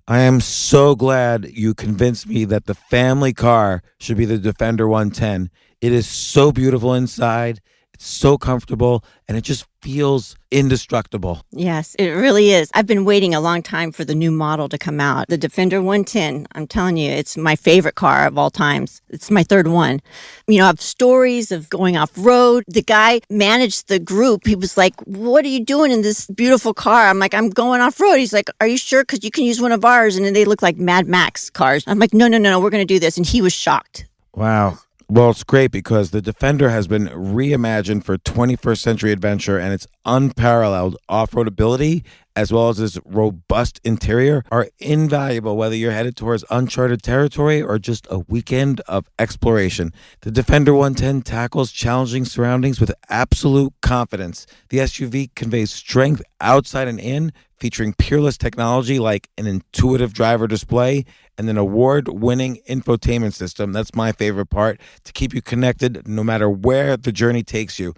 I am so glad you convinced me that the family car should be the Defender 110. It is so beautiful inside, it's so comfortable, and it just feels indestructible. Yes, it really is. I've been waiting a long time for the new model to come out. The Defender 110, I'm telling you, it's my favorite car of all times. It's my third one. You know, I have stories of going off road. The guy managed the group. He was like, "What are you doing in this beautiful car?" I'm like, "I'm going off road." He's like, "Are you sure? Because you can use one of ours." And then they look like Mad Max cars. I'm like, no, we're going to do this. And he was shocked. Wow. Well, it's great because the Defender has been reimagined for 21st century adventure, and its unparalleled off-road ability as well as its robust interior are invaluable whether you're headed towards uncharted territory or just a weekend of exploration. The Defender 110 tackles challenging surroundings with absolute confidence. The SUV conveys strength outside and in, featuring peerless technology like an intuitive driver display and an award-winning infotainment system. That's my favorite part, to keep you connected no matter where the journey takes you.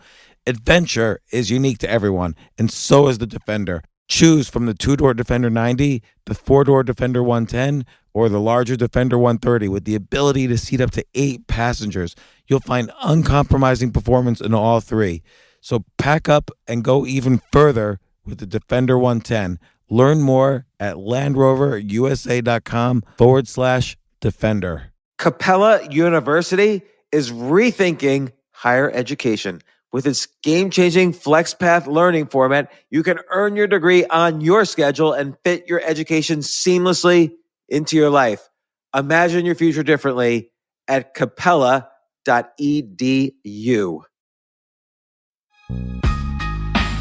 Adventure is unique to everyone, and so is the Defender. Choose from the two-door Defender 90, the four-door Defender 110, or the larger Defender 130 with the ability to seat up to 8 passengers. You'll find uncompromising performance in all three. So pack up and go even further with the Defender 110. Learn more at LandRoverUSA.com/Defender. Capella University is rethinking higher education. With its game-changing FlexPath learning format, you can earn your degree on your schedule and fit your education seamlessly into your life. Imagine your future differently at capella.edu.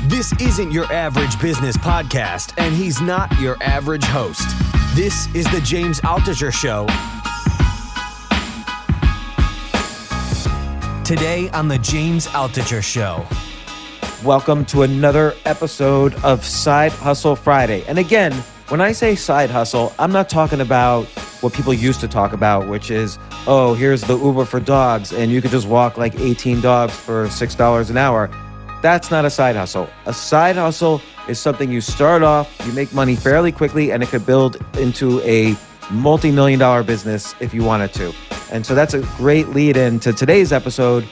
This isn't your average business podcast, and he's not your average host. This is the James Altucher Show. Today on the James Altucher Show. Welcome to another episode of Side Hustle Friday. And again, when I say side hustle, I'm not talking about what people used to talk about, which is, oh, here's the Uber for dogs, and you could just walk like 18 dogs for $6 an hour. That's not a side hustle. A side hustle is something you start off, you make money fairly quickly, and it could build into a multi-million-dollar business if you wanted to. And so that's a great lead in to today's episode.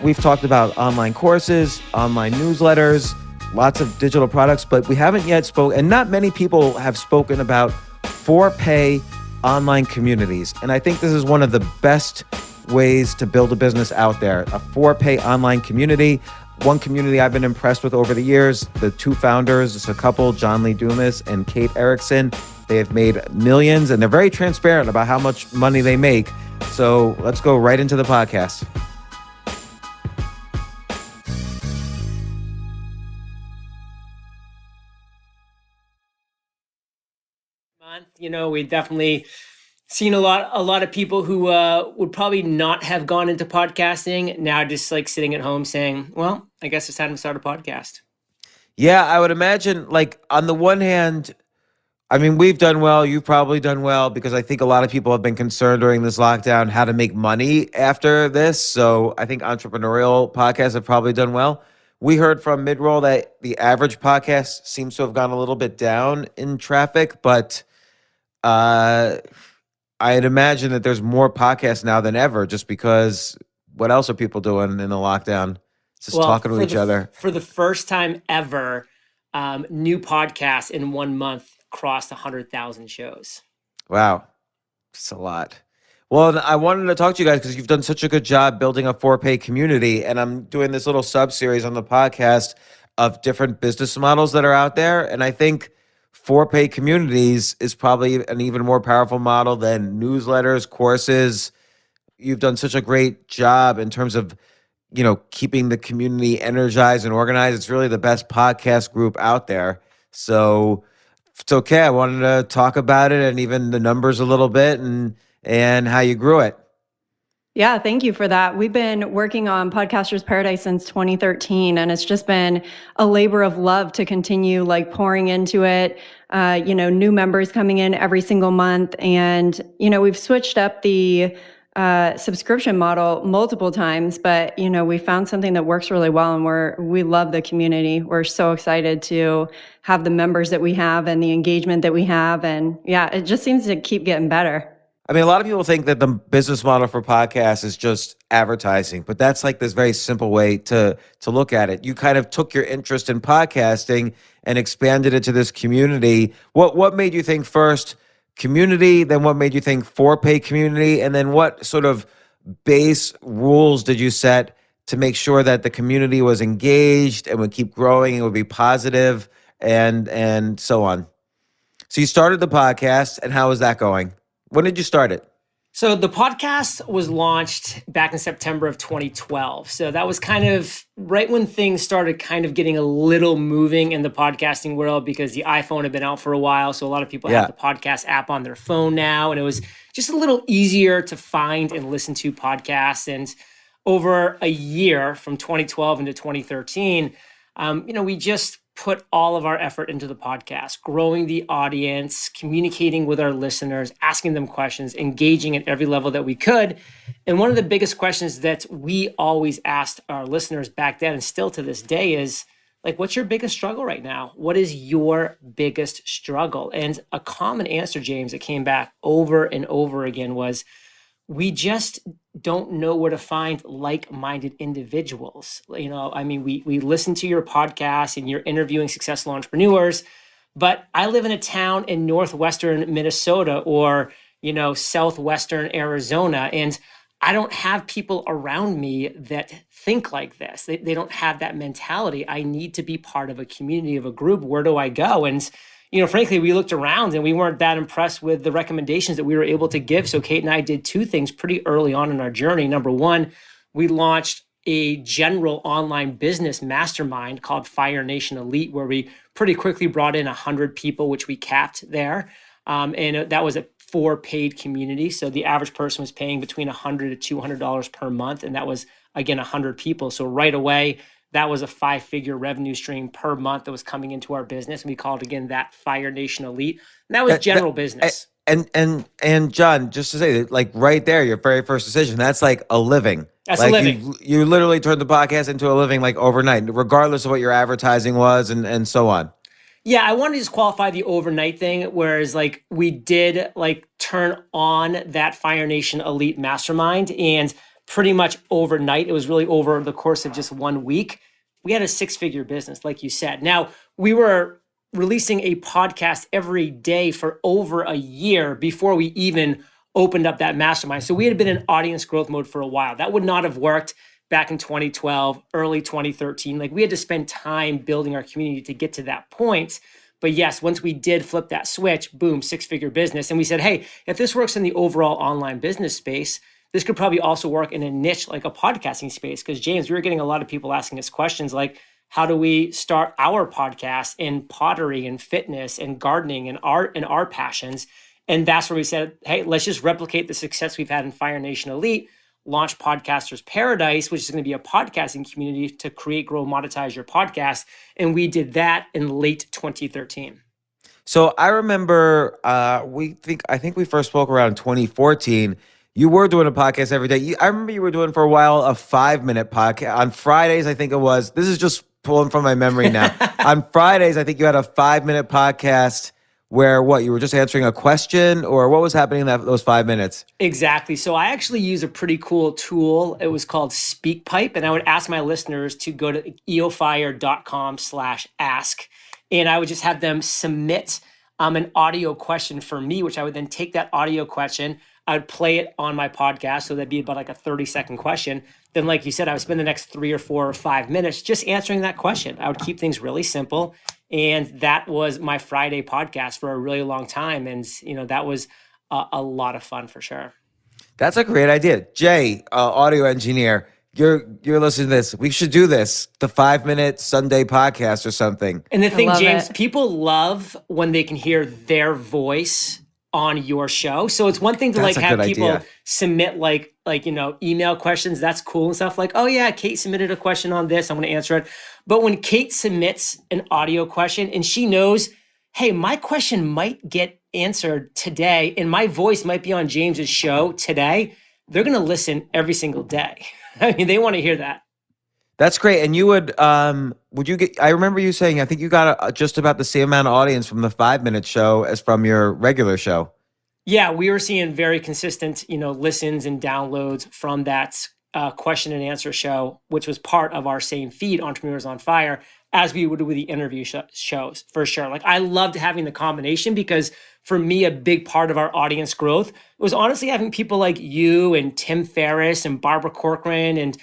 We've talked about online courses, online newsletters, lots of digital products, but we haven't yet spoken, and not many people have spoken about for-pay online communities. And I think this is one of the best ways to build a business out there, a for-pay online community. One community I've been impressed with over the years, the two founders, it's a couple, John Lee Dumas and Kate Erickson. They have made millions, and they're very transparent about how much money they make. So let's go right into the podcast. You know, we definitely seen a lot of people who would probably not have gone into podcasting now just like sitting at home saying, well, I guess it's time to start a podcast. Yeah, I would imagine, like, on the one hand, I mean, we've done well. You've probably done well because I think a lot of people have been concerned during this lockdown how to make money after this. So I think entrepreneurial podcasts have probably done well. We heard from Midroll that the average podcast seems to have gone a little bit down in traffic, but I'd imagine that there's more podcasts now than ever just because what else are people doing in the lockdown? Just talking to each other. For the first time ever, new podcasts in 1 month crossed 100,000 shows. Wow. It's a lot. Well, I wanted to talk to you guys because you've done such a good job building a for-pay community, and I'm doing this little sub-series on the podcast of different business models that are out there, and I think for-pay communities is probably an even more powerful model than newsletters, courses. You've done such a great job in terms of, you know, keeping the community energized and organized. It's really the best podcast group out there. So it's okay. I wanted to talk about it and even the numbers a little bit and how you grew it. Yeah, thank you for that. We've been working on Podcasters Paradise since 2013, and it's just been a labor of love to continue like pouring into it. New members coming in every single month. And, we've switched up the subscription model multiple times, but we found something that works really well, and we love the community. We're so excited to have the members that we have and the engagement that we have, and yeah, it just seems to keep getting better. I mean, a lot of people think that the business model for podcasts is just advertising, but that's like this very simple way to look at it. You kind of took your interest in podcasting and expanded it to this community. What made you think first community, then what made you think for-pay community, and then what sort of base rules did you set to make sure that the community was engaged and would keep growing and would be positive and so on? So you started the podcast, and how is that going? When did you start it? So the podcast was launched back in September of 2012. So that was kind of right when things started kind of getting a little moving in the podcasting world, because the iPhone had been out for a while. So a lot of people have the podcast app on their phone now. And it was just a little easier to find and listen to podcasts. And over a year, from 2012 into 2013, we just put all of our effort into the podcast, growing the audience, communicating with our listeners, asking them questions, engaging at every level that we could. And one of the biggest questions that we always asked our listeners back then, and still to this day, is like, what's your biggest struggle right now? What is your biggest struggle? And a common answer, James, that came back over and over again was, we just don't know where to find like-minded individuals. We listen to your podcast and you're interviewing successful entrepreneurs, but I live in a town in northwestern Minnesota or, southwestern Arizona, and I don't have people around me that think like this. They don't have that mentality. I need to be part of a community, of a group. Where do I go? And frankly, we looked around and we weren't that impressed with the recommendations that we were able to give. So Kate and I did two things pretty early on in our journey. Number one, we launched a general online business mastermind called Fire Nation Elite, where we pretty quickly brought in 100 people, which we capped there. And that was for paid community. So the average person was paying between $100 to $200 per month. And that was, again, 100 people. So right away, that was a 5-figure revenue stream per month that was coming into our business. And we called, again, that Fire Nation Elite. And that was general business. And John, just to say that, like right there, your very first decision, that's like a living. That's like a living. You literally turned the podcast into a living like overnight, regardless of what your advertising was and so on. Yeah, I wanted to just qualify the overnight thing, whereas like we did like turn on that Fire Nation Elite mastermind, and pretty much overnight, it was really over the course of just 1 week, we had a 6-figure business, like you said. Now, we were releasing a podcast every day for over a year before we even opened up that mastermind. So we had been in audience growth mode for a while. That would not have worked back in 2012, early 2013. Like, we had to spend time building our community to get to that point. But yes, once we did flip that switch, boom, 6-figure business. And we said, hey, if this works in the overall online business space, this could probably also work in a niche like a podcasting space. Because James, we were getting a lot of people asking us questions like, how do we start our podcast in pottery and fitness and gardening and art and our passions? And that's where we said, hey, let's just replicate the success we've had in Fire Nation Elite, launch Podcasters Paradise, which is going to be a podcasting community to create, grow, monetize your podcast. And we did that in late 2013. So I remember I think we first spoke around 2014. You were doing a podcast every day. I remember you were doing for a while a 5-minute podcast on Fridays. I think it was. This is just pulling from my memory now. On Fridays, I think you had a 5-minute podcast where you were just answering a question, or what was happening in those 5 minutes? Exactly. So I actually use a pretty cool tool. It was called SpeakPipe, and I would ask my listeners to go to eofire.com/ask, and I would just have them submit an audio question for me, which I would then take that audio question, I would play it on my podcast. So that'd be about like a 30-second question. Then, like you said, I would spend the next 3 or 4 or 5 minutes just answering that question. I would keep things really simple. And that was my Friday podcast for a really long time. And, that was a lot of fun for sure. That's a great idea. Jay, audio engineer, you're listening to this. We should do this, the 5-minute Sunday podcast or something. And the thing, James, people love when they can hear their voice on your show. So it's one thing to have people submit email questions. That's cool and stuff, like, oh yeah, Kate submitted a question on this, I'm going to answer it. But when Kate submits an audio question and she knows, hey, my question might get answered today and my voice might be on James's show today, they're going to listen every single day. I mean, they want to hear that. That's great. And you would you get, I remember you saying, I think you got just about the same amount of audience from the 5-minute show as from your regular show. Yeah, we were seeing very consistent, listens and downloads from that question and answer show, which was part of our same feed, Entrepreneurs on Fire, as we would with the interview shows, for sure. Like, I loved having the combination because for me, a big part of our audience growth was honestly having people like you and Tim Ferriss and Barbara Corcoran and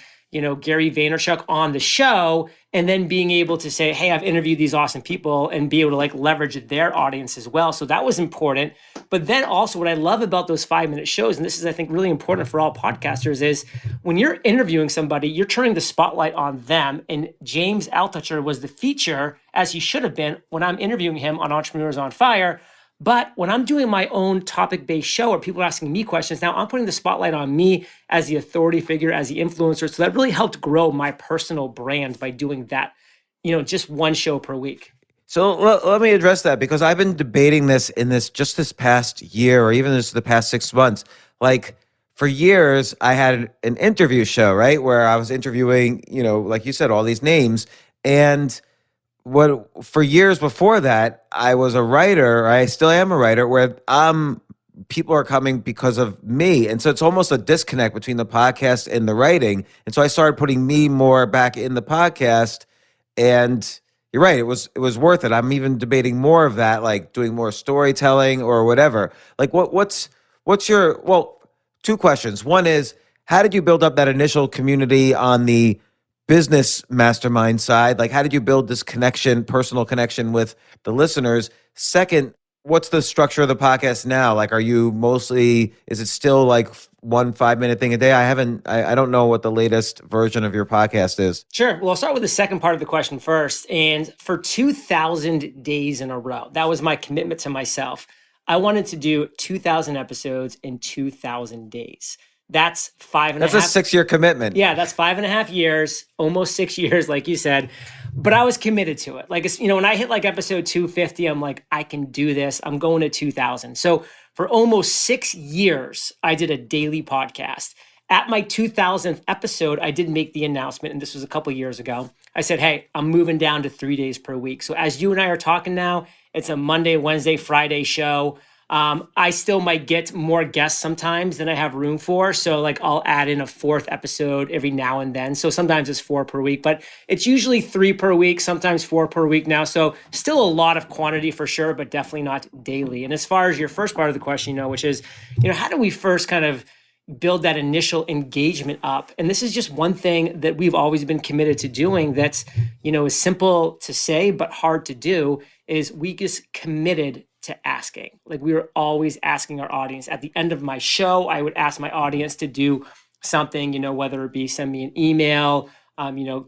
Gary Vaynerchuk on the show, and then being able to say, hey, I've interviewed these awesome people and be able to like leverage their audience as well. So that was important. But then also what I love about those 5-minute shows, and this is, I think, really important for all podcasters, is when you're interviewing somebody, you're turning the spotlight on them. And James Altucher was the feature, as he should have been, when I'm interviewing him on Entrepreneurs on Fire. But when I'm doing my own topic-based show or people are asking me questions, now I'm putting the spotlight on me as the authority figure, as the influencer. So that really helped grow my personal brand by doing that, just one show per week. So let me address that, because I've been debating this just this past year, or even the past 6 months. Like, for years, I had an interview show, right, where I was interviewing, like you said, all these names. And for years before that, I was a writer. I still am a writer, where people are coming because of me. And so it's almost a disconnect between the podcast and the writing. And so I started putting me more back in the podcast. And you're right, it was worth it. I'm even debating more of that, like doing more storytelling or whatever. Like, what's your, well, 2 questions. One is, how did you build up that initial community on the business mastermind side? Like, how did you build this connection, personal connection with the listeners? Second, what's the structure of the podcast now? Like, is it still like one 5-minute thing a day? I don't know what the latest version of your podcast is. Sure. Well, I'll start with the second part of the question first. And for 2,000 days in a row, that was my commitment to myself. I wanted to do 2,000 episodes in 2,000 days. That's 5.5. That's a 6-year commitment. Yeah, that's 5.5 years, almost 6 years, like you said. But I was committed to it. Like, when I hit like episode 250, I'm like, I can do this. I'm going to 2,000. So for almost 6 years, I did a daily podcast. At my 2,000th episode, I did make the announcement, and this was a couple years ago. I said, hey, I'm moving down to 3 days per week. So as you and I are talking now, it's a Monday, Wednesday, Friday show. I still might get more guests sometimes than I have room for. So like, I'll add in a 4th episode every now and then. So sometimes it's 4 per week, but it's usually 3 per week, sometimes 4 per week now. So still a lot of quantity for sure, but definitely not daily. And as far as your first part of the question, which is, how do we first kind of build that initial engagement up? And this is just one thing that we've always been committed to doing that's, is simple to say, but hard to do, is we just committed to asking. Like, we were always asking our audience. At the end of my show, I would ask my audience to do something, whether it be send me an email,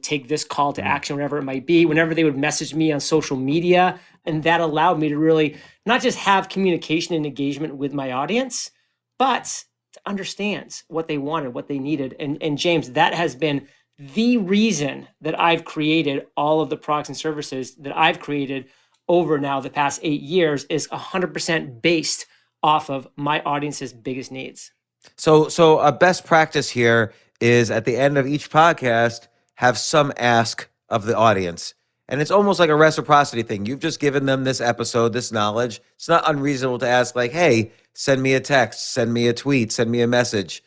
take this call to action, whatever it might be, whenever they would message me on social media. And that allowed me to really not just have communication and engagement with my audience, but to understand what they wanted, what they needed. And James, that has been the reason that I've created all of the products and services that I've created over now the past 8 years, is 100% based off of my audience's biggest needs. So a best practice here is, at the end of each podcast, have some ask of the audience. And it's almost like a reciprocity thing. You've just given them this episode, this knowledge. It's not unreasonable to ask, like, hey, send me a text, send me a tweet, send me a message.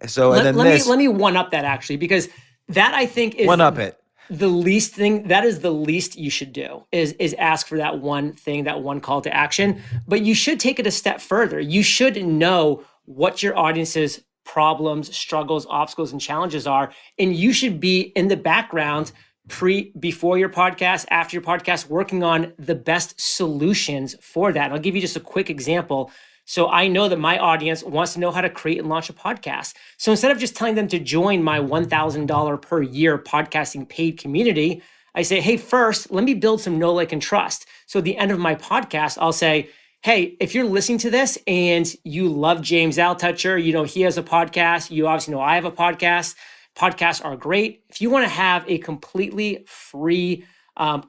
So, let me one up that, actually, because that, I think, is one up it. The least thing, that is the least you should do, is ask for that one thing, that one call to action. But you should take it a step further. You should know what your audience's problems, struggles, obstacles, and challenges are. And you should be in the background before your podcast, after your podcast, working on the best solutions for that. And I'll give you just a quick example. So I know that my audience wants to know how to create and launch a podcast. So instead of just telling them to join my $1,000 per year podcasting paid community, I say, hey, first, let me build some know, like, and trust. So at the end of my podcast, I'll say, hey, if you're listening to this and you love James Altucher, he has a podcast, you obviously know I have a podcast. Podcasts are great. If you want to have a completely free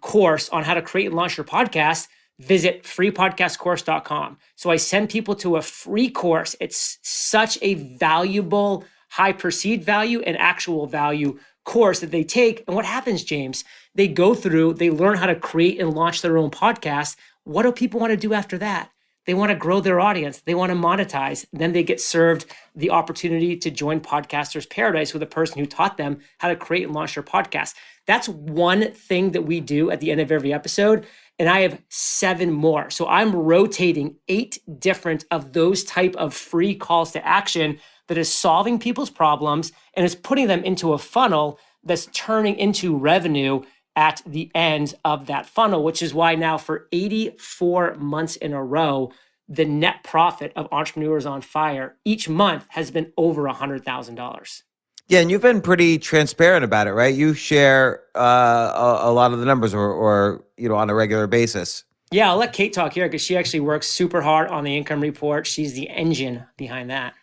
course on how to create and launch your podcast, visit freepodcastcourse.com. So I send people to a free course. It's such a valuable, high perceived value and actual value course that they take. And what happens, James? They go through, they learn how to create and launch their own podcast. What do people want to do after that? They want to grow their audience. They want to monetize. Then they get served the opportunity to join Podcasters Paradise with a person who taught them how to create and launch their podcast. That's one thing that we do at the end of every episode. And I have 7 more. So I'm rotating 8 different of those type of free calls to action that is solving people's problems and is putting them into a funnel that's turning into revenue at the end of that funnel, which is why now for 84 months in a row, the net profit of Entrepreneurs on Fire each month has been over $100,000. Yeah, and you've been pretty transparent about it, right? You share a lot of the numbers, or on a regular basis. Yeah, I'll let Kate talk here because she actually works super hard on the income report. She's the engine behind that.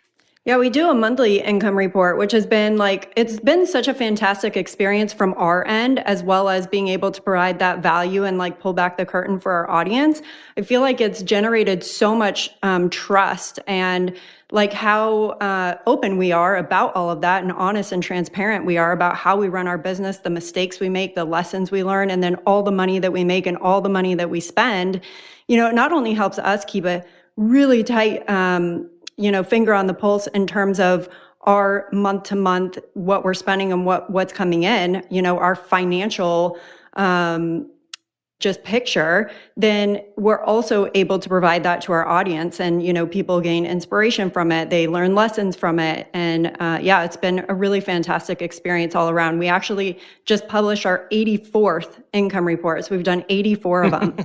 Yeah, we do a monthly income report, which has been it's been such a fantastic experience from our end, as well as being able to provide that value and pull back the curtain for our audience. I feel like it's generated so much trust and how open we are about all of that and honest and transparent we are about how we run our business, the mistakes we make, the lessons we learn, and then all the money that we make and all the money that we spend. It not only helps us keep a really tight finger on the pulse in terms of our month to month, what we're spending and what's coming in, our financial just picture, then we're also able to provide that to our audience. And, people gain inspiration from it. They learn lessons from it. And it's been a really fantastic experience all around. We actually just published our 84th income report. So we've done 84 of them.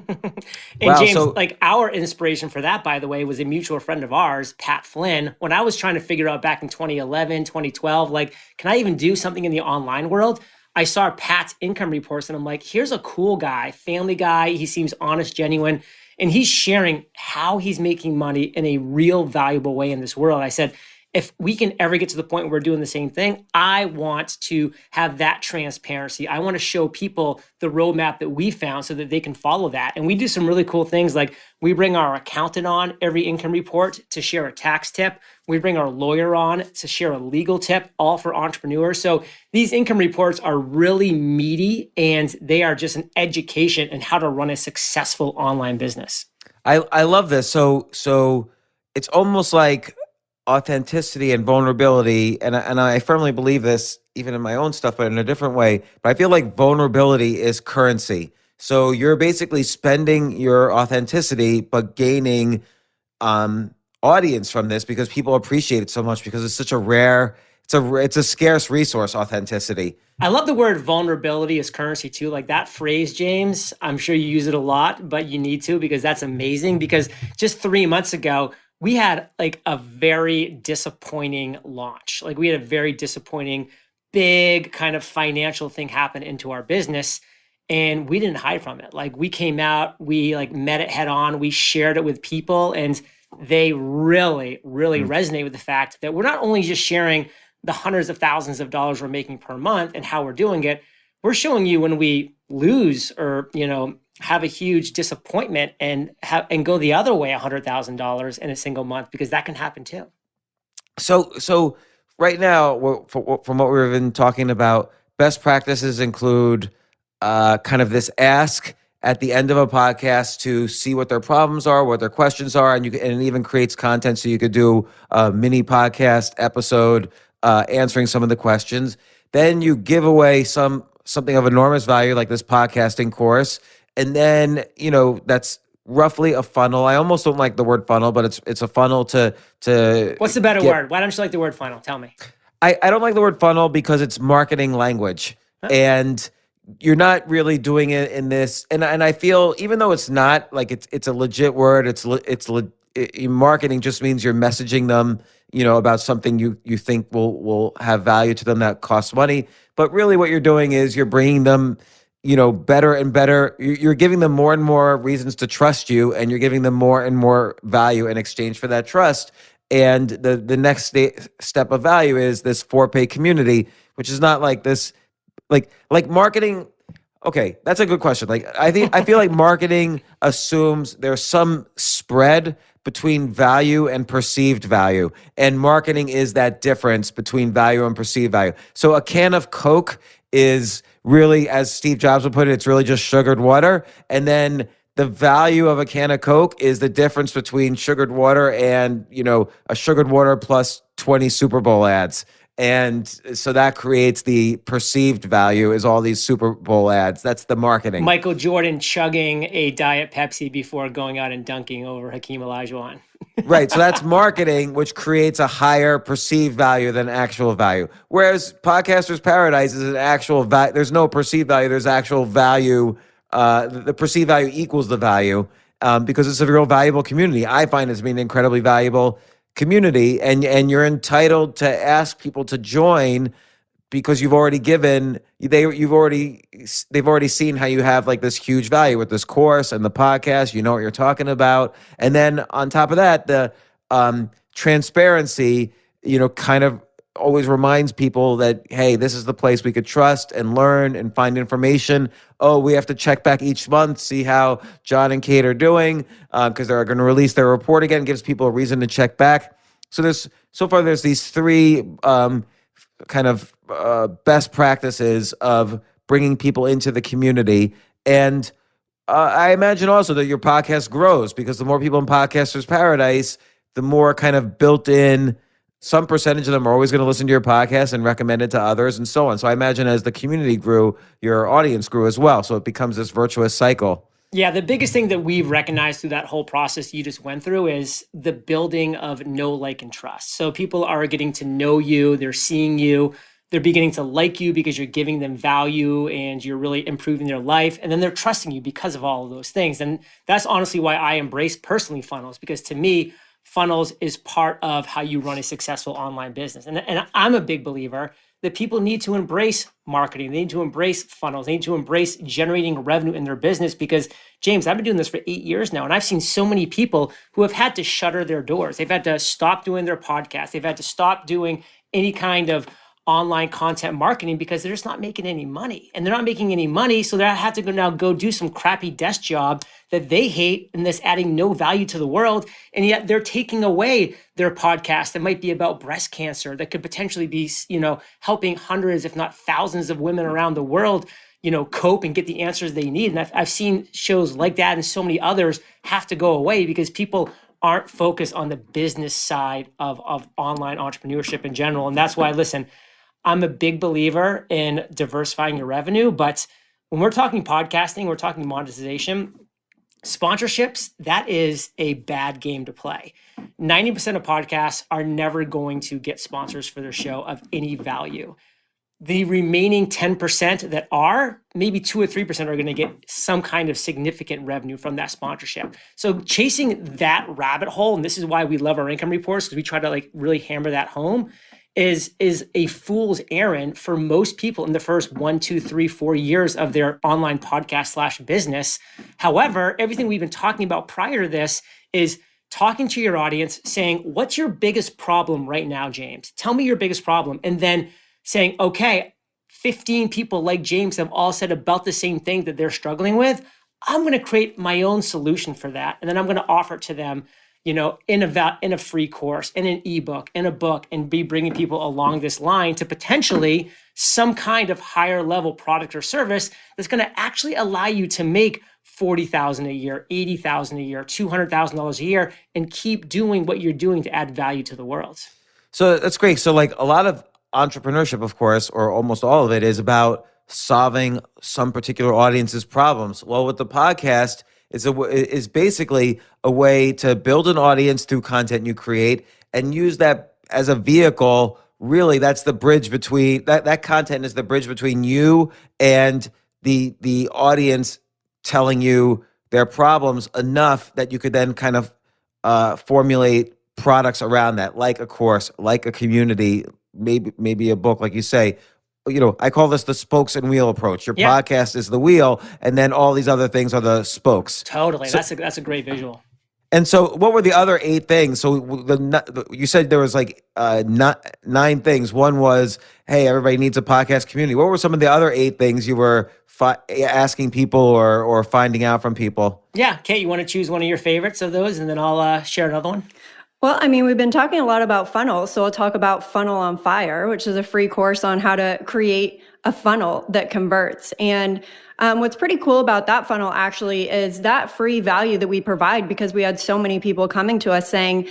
And wow, James, our inspiration for that, by the way, was a mutual friend of ours, Pat Flynn. When I was trying to figure out back in 2011, 2012, can I even do something in the online world? I saw Pat's income reports and I'm like, here's a cool guy, family guy. He seems honest, genuine, and he's sharing how he's making money in a real valuable way in this world. I said, if we can ever get to the point where we're doing the same thing, I want to have that transparency. I want to show people the roadmap that we found so that they can follow that. And we do some really cool things, like we bring our accountant on every income report to share a tax tip. We bring our lawyer on to share a legal tip, all for entrepreneurs. So these income reports are really meaty and they are just an education in how to run a successful online business. I love this. So it's almost like authenticity and vulnerability, and I firmly believe this even in my own stuff, but in a different way. But I feel like vulnerability is currency. So you're basically spending your authenticity, but gaining audience from this because people appreciate it so much because it's such a rare, it's a scarce resource, authenticity. I love the word vulnerability as currency too. Like that phrase, James, I'm sure you use it a lot, but you need to because that's amazing. Because just 3 months ago, we had a very disappointing launch. We had a very disappointing, big kind of financial thing happen into our business. And we didn't hide from it. We came out, we met it head on, we shared it with people, and they really, really resonate with the fact that we're not only just sharing the hundreds of thousands of dollars we're making per month and how we're doing it, we're showing you when we lose or, have a huge disappointment and go the other way, $100,000 in a single month, because that can happen too. So right now, from what we've been talking about, best practices include kind of this ask at the end of a podcast to see what their problems are, what their questions are, and it even creates content so you could do a mini podcast episode answering some of the questions. Then you give away something of enormous value like this podcasting course. And then, that's roughly a funnel. I almost don't like the word funnel, but it's a funnel to What's the better word? Why don't you like the word funnel? Tell me. I don't like the word funnel because it's marketing language. Huh? And you're not really doing it in this. And I feel, even though it's not it's a legit word, marketing just means you're messaging them, about something you think will have value to them that costs money. But really what you're doing is you're bringing them better and better. You're giving them more and more reasons to trust you, and you're giving them more and more value in exchange for that trust. And the next step of value is this 4-pay community, which is not like this, like marketing. Okay, that's a good question. Like I feel like marketing assumes there's some spread between value and perceived value. And marketing is that difference between value and perceived value. So a can of Coke is really, as Steve Jobs would put it, it's really just sugared water. And then the value of a can of Coke is the difference between sugared water and, a sugared water plus 20 Super Bowl ads. And so that creates the perceived value is all these Super Bowl ads. That's the marketing. Michael Jordan chugging a Diet Pepsi before going out and dunking over Hakeem Olajuwon. Right. So that's marketing, which creates a higher perceived value than actual value. Whereas Podcaster's Paradise is an actual value. There's no perceived value. There's actual value. The perceived value equals the value because it's a real valuable community. I find it to be an incredibly valuable community, and you're entitled to ask people to join because you've already given they've already seen how you have like this huge value with this course and the podcast. You know what you're talking about, and then on top of that, the transparency, kind of always reminds people that, hey, this is the place we could trust and learn and find information. Oh, we have to check back each month, see how John and Kate are doing, because they're going to release their report again. Gives people a reason to check back. So there's these three kind of best practices of bringing people into the community. And I imagine also that your podcast grows because the more people in Podcasters Paradise, the more kind of built in. Some percentage of them are always going to listen to your podcast and recommend it to others and so on. So I imagine as the community grew, your audience grew as well. So it becomes this virtuous cycle. Yeah, the biggest thing that we've recognized through that whole process you just went through is the building of know, like, and trust. So people are getting to know you, they're seeing you, they're beginning to like you because you're giving them value and you're really improving their life. And then they're trusting you because of all of those things. And that's honestly why I embrace personally funnels, because to me, funnels is part of how you run a successful online business. And I'm a big believer that people need to embrace marketing. They need to embrace funnels. They need to embrace generating revenue in their business because, James, I've been doing this for 8 years now, and I've seen so many people who have had to shutter their doors. They've had to stop doing their podcast. They've had to stop doing any kind of online content marketing because they're just not making any money. And they're not making any money, so they have to now go do some crappy desk job that they hate and that's adding no value to the world. And yet they're taking away their podcast that might be about breast cancer, that could potentially be, helping hundreds, if not thousands of women around the world, cope and get the answers they need. And I've seen shows like that and so many others have to go away because people aren't focused on the business side of online entrepreneurship in general. And that's why, listen, I'm a big believer in diversifying your revenue, but when we're talking podcasting, we're talking monetization, sponsorships, that is a bad game to play. 90% of podcasts are never going to get sponsors for their show of any value. The remaining 10% that are, maybe 2 or 3% are going to get some kind of significant revenue from that sponsorship. So chasing that rabbit hole, and this is why we love our income reports, because we try to really hammer that home, is a fool's errand for most people in the first 1, 2, 3, 4 years of their online podcast / business. However, everything we've been talking about prior to this is talking to your audience, saying, what's your biggest problem right now, James? Tell me your biggest problem. And then saying, okay, 15 people like James have all said about the same thing that they're struggling with. I'm going to create my own solution for that. And then I'm going to offer it to them in a free course, in an ebook, in a book, and be bringing people along this line to potentially some kind of higher level product or service that's going to actually allow you to make $40,000 a year, $80,000 a year, $200,000 a year, and keep doing what you're doing to add value to the world. So that's great. So a lot of entrepreneurship, of course, or almost all of it, is about solving some particular audience's problems. Well, with the podcast, is basically a way to build an audience through content you create and use that as a vehicle. Really, that's the bridge between that content is the bridge between you and the audience telling you their problems enough that you could then kind of formulate products around that, like a course, like a community, maybe a book, like you say. I call this the spokes and wheel approach. Your podcast is the wheel, and then all these other things are the spokes. Totally. So, that's a great visual. And so, what were the other 8 things? So, you said there was like 9 things. One was, hey, everybody needs a podcast community. What were some of the other 8 things you were asking people or finding out from people? Yeah, Kate, you want to choose one of your favorites of those, and then I'll share another one. Well, I mean, we've been talking a lot about funnels, so I'll talk about Funnel on Fire, which is a free course on how to create a funnel that converts. And what's pretty cool about that funnel actually is that free value that we provide, because we had so many people coming to us saying,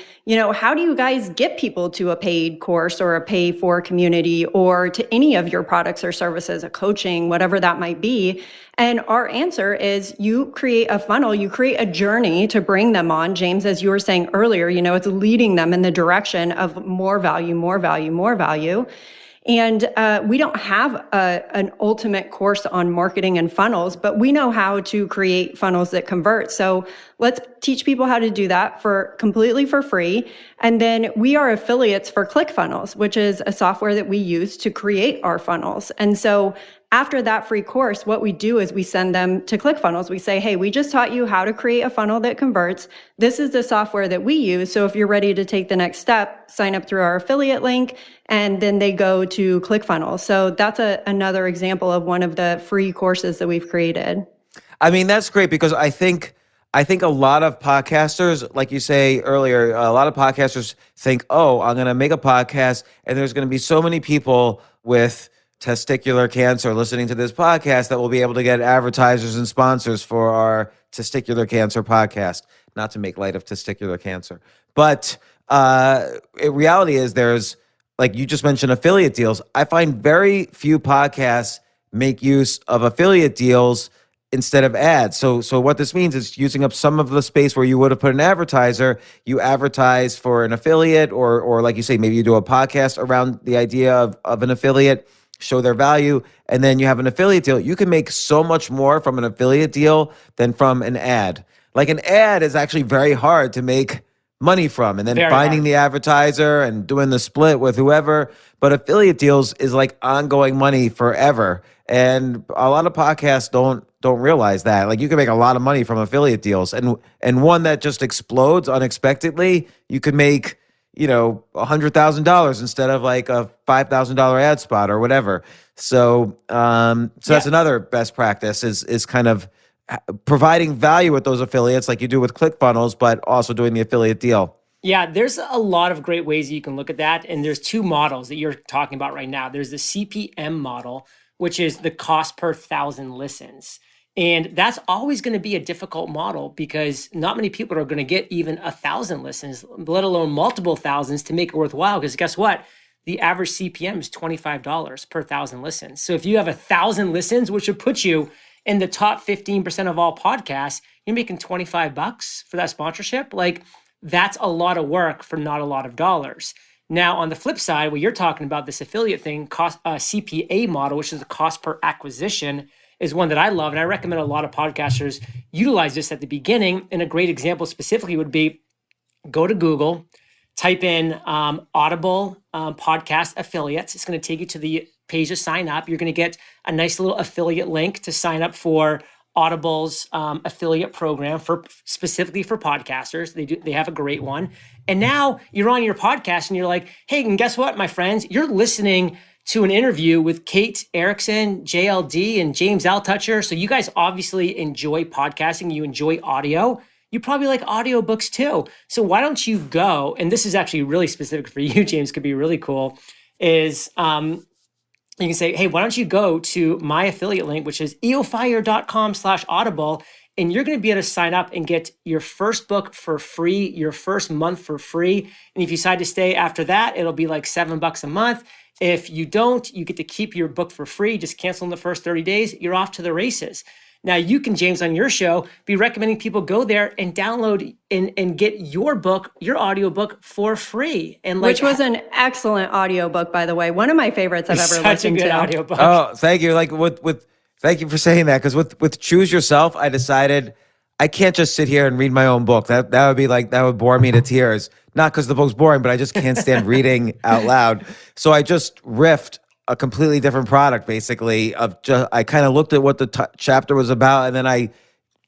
how do you guys get people to a paid course or a pay for community or to any of your products or services, a coaching, whatever that might be? And our answer is you create a funnel, you create a journey to bring them on. James, as you were saying earlier, it's leading them in the direction of more value, more value, more value. And we don't have an ultimate course on marketing and funnels, but we know how to create funnels that convert. So let's teach people how to do that completely for free. And then we are affiliates for ClickFunnels, which is a software that we use to create our funnels. And so after that free course, what we do is we send them to ClickFunnels. We say, hey, we just taught you how to create a funnel that converts. This is the software that we use. So if you're ready to take the next step, sign up through our affiliate link, and then they go to ClickFunnels. So that's another example of one of the free courses that we've created. I mean, that's great because I think a lot of podcasters, like you say earlier, a lot of podcasters think, oh, I'm going to make a podcast and there's going to be so many people with testicular cancer listening to this podcast that will be able to get advertisers and sponsors for our testicular cancer podcast. Not to make light of testicular cancer, but reality is there's, like you just mentioned, affiliate deals. I find very few podcasts make use of affiliate deals instead of ads. So what this means is using up some of the space where you would have put an advertiser, you advertise for an affiliate, or like you say, maybe you do a podcast around the idea of an affiliate, show their value, and then you have an affiliate deal. You can make so much more from an affiliate deal than from an ad. Like an ad is actually very hard to make money from, and then finding the advertiser and doing the split with whoever. But affiliate deals is like ongoing money forever. And a lot of podcasts don't realize that. Like you can make a lot of money from affiliate deals, and one that just explodes unexpectedly, you could make $100,000 instead of like a $5,000 ad spot or whatever. So that's another best practice is kind of providing value with those affiliates like you do with ClickFunnels, but also doing the affiliate deal. Yeah, there's a lot of great ways you can look at that. And there's 2 models that you're talking about right now. There's the CPM model, which is the cost per 1,000 listens. And that's always going to be a difficult model because not many people are going to get even 1,000 listens, let alone multiple thousands to make it worthwhile. Because guess what? The average CPM is $25 per 1,000 listens. So if you have 1,000 listens, which would put you in the top 15% of all podcasts, you're making $25 for that sponsorship. Like that's a lot of work for not a lot of dollars. Now, on the flip side, what you're talking about, this affiliate thing, CPA model, which is the cost per acquisition, is one that I love. And I recommend a lot of podcasters utilize this at the beginning. And a great example specifically would be go to Google, type in Audible podcast affiliates. It's going to take you to the page to sign up. You're going to get a nice little affiliate link to sign up for Audible's affiliate program specifically for podcasters. They have a great one. And now you're on your podcast and you're like, hey, and guess what, my friends? You're listening to an interview with Kate Erickson, JLD, and James Altucher. So you guys obviously enjoy podcasting. You enjoy audio. You probably like audiobooks too. So why don't you go, and this is actually really specific for you, James, could be really cool, is you can say, hey, why don't you go to my affiliate link, which is eofire.com/audible, and you're going to be able to sign up and get your first book for free, your first month for free. And if you decide to stay after that, it'll be like $7 a month. If you don't, you get to keep your book for free. Just cancel in the first 30 days. You're off to the races. Now you can, James, on your show, be recommending people go there and download and get your book, your audiobook for free. And which was an excellent audiobook, by the way. One of my favorites I've ever listened to. Such a good audiobook. Oh, thank you. Like thank you for saying that. Because with Choose Yourself, I decided I can't just sit here and read my own book. That would be like, that would bore me to tears. Not because the book's boring, but I just can't stand reading out loud. So I just riffed a completely different product, basically. I kind of looked at what the chapter was about, and then I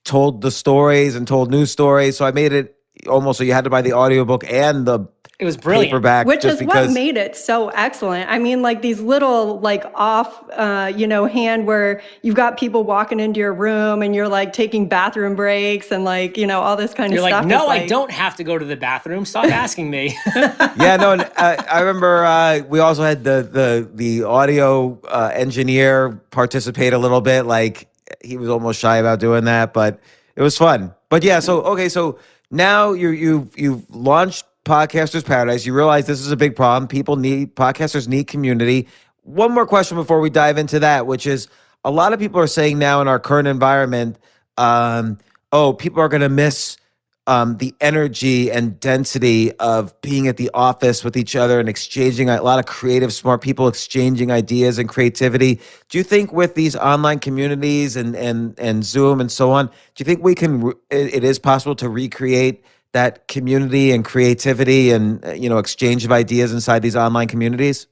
told the stories and told new stories. So I made it, almost so you had to buy the audiobook and the It was brilliant. paperback, Which just is because. what made it so excellent. I mean, like these little like off, hand where you've got people walking into your room and you're like taking bathroom breaks and like, all this kind You're of like, stuff. no, is I don't have to go to the bathroom. Stop asking me. Yeah, no, and, I remember we also had the audio engineer participate a little bit. Like he was almost shy about doing that, but it was fun. But yeah, so now you've launched Podcasters Paradise. You realize this is a big problem. Podcasters need community. One more question before we dive into that, which is a lot of people are saying now in our current environment, people are going to miss the energy and density of being at the office with each other and exchanging a lot of creative, smart people exchanging ideas and creativity. Do you think with these online communities and Zoom and so on, do you think it is possible to recreate that community and creativity and, exchange of ideas inside these online communities?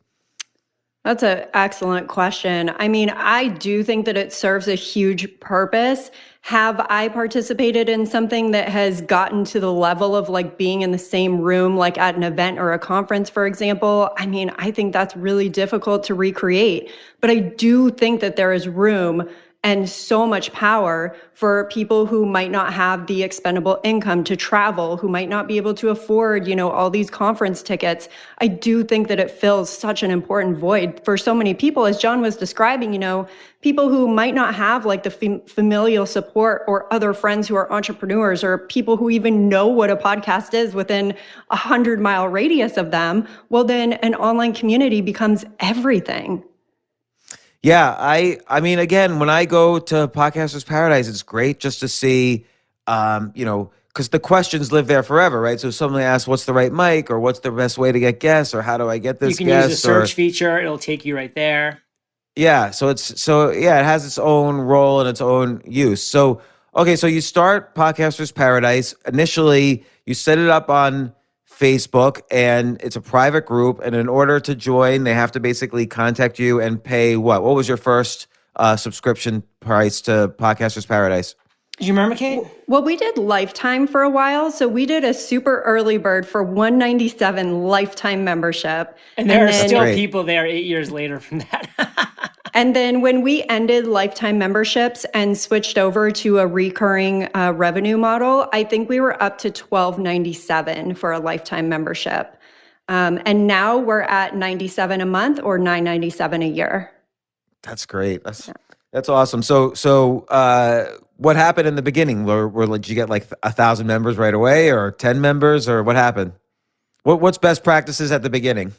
That's an excellent question. I mean, I do think that it serves a huge purpose. Have I participated in something that has gotten to the level of like being in the same room, like at an event or a conference, for example? I mean, I think that's really difficult to recreate, but I do think that there is room and so much power for people who might not have the expendable income to travel, who might not be able to afford, all these conference tickets. I do think that it fills such an important void for so many people, as John was describing, people who might not have like the familial support or other friends who are entrepreneurs or people who even know what a podcast is within 100-mile radius of them. Well, then an online community becomes everything. Yeah, I mean, again, when I go to Podcasters Paradise, it's great just to see, because the questions live there forever, right? So if somebody asks, what's the right mic, or what's the best way to get guests, or how do I get this guest? You can use the search feature. It'll take you right there. Yeah, it has its own role and its own use. So, okay, so you start Podcasters Paradise. Initially, you set it up on Facebook, and it's a private group. And in order to join, they have to basically contact you and pay what? What was your first subscription price to Podcasters Paradise? Do you remember, Kate? Well, we did lifetime for a while. So we did a super early bird for $197 lifetime membership. And there are still people there 8 years later from that. And then when we ended lifetime memberships and switched over to a recurring revenue model, I think we were up to $12.97 for a lifetime membership. And now we're at $97 a month or $9.97 a year. That's great. That's awesome. So what happened in the beginning? Did you get like 1,000 members right away, or 10 members, or what happened? What's best practices at the beginning?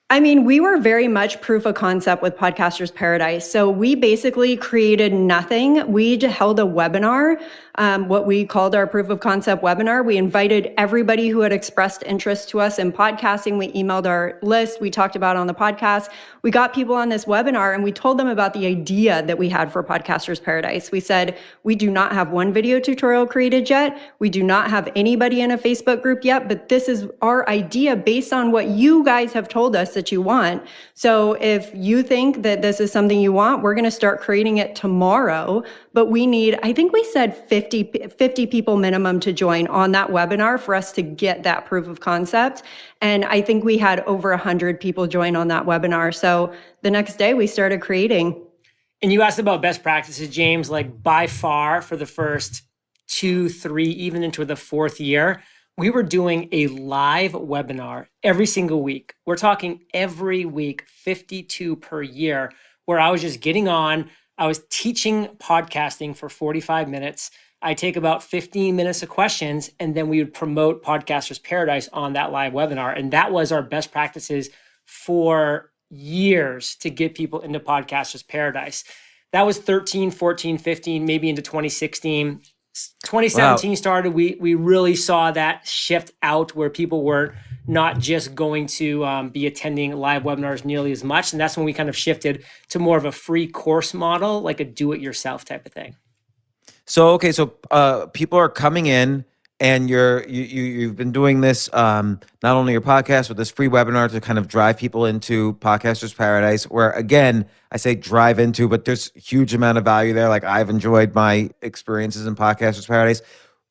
I mean, we were very much proof of concept with Podcasters Paradise. So we basically created nothing. We held a webinar, what we called our proof of concept webinar. We invited everybody who had expressed interest to us in podcasting. We emailed our list. We talked about it on the podcast. We got people on this webinar and we told them about the idea that we had for Podcasters Paradise. We said, we do not have one video tutorial created yet. We do not have anybody in a Facebook group yet, but this is our idea based on what you guys have told us that you want. So if you think that this is something you want, we're going to start creating it tomorrow. But we need, I think we said 50 people minimum to join on that webinar for us to get that proof of concept. And I think we had over 100 people join on that webinar. So the next day we started creating. And you asked about best practices, James. Like by far for the first 2, 3, even into the 4th year, we were doing a live webinar every single week. We're talking every week, 52 per year, where I was just getting on. I was teaching podcasting for 45 minutes. I take about 15 minutes of questions, and then we would promote Podcasters Paradise on that live webinar. And that was our best practices for years to get people into Podcasters Paradise. That was 13, 14, 15, maybe into 2016. 2017 started, we really saw that shift out where people were not just going to be attending live webinars nearly as much. And that's when we kind of shifted to more of a free course model, like a do-it-yourself type of thing. So people are coming in, and you've been doing this, not only your podcast, but this free webinar to kind of drive people into Podcasters Paradise, where again, I say drive into, but there's a huge amount of value there. Like I've enjoyed my experiences in Podcasters Paradise.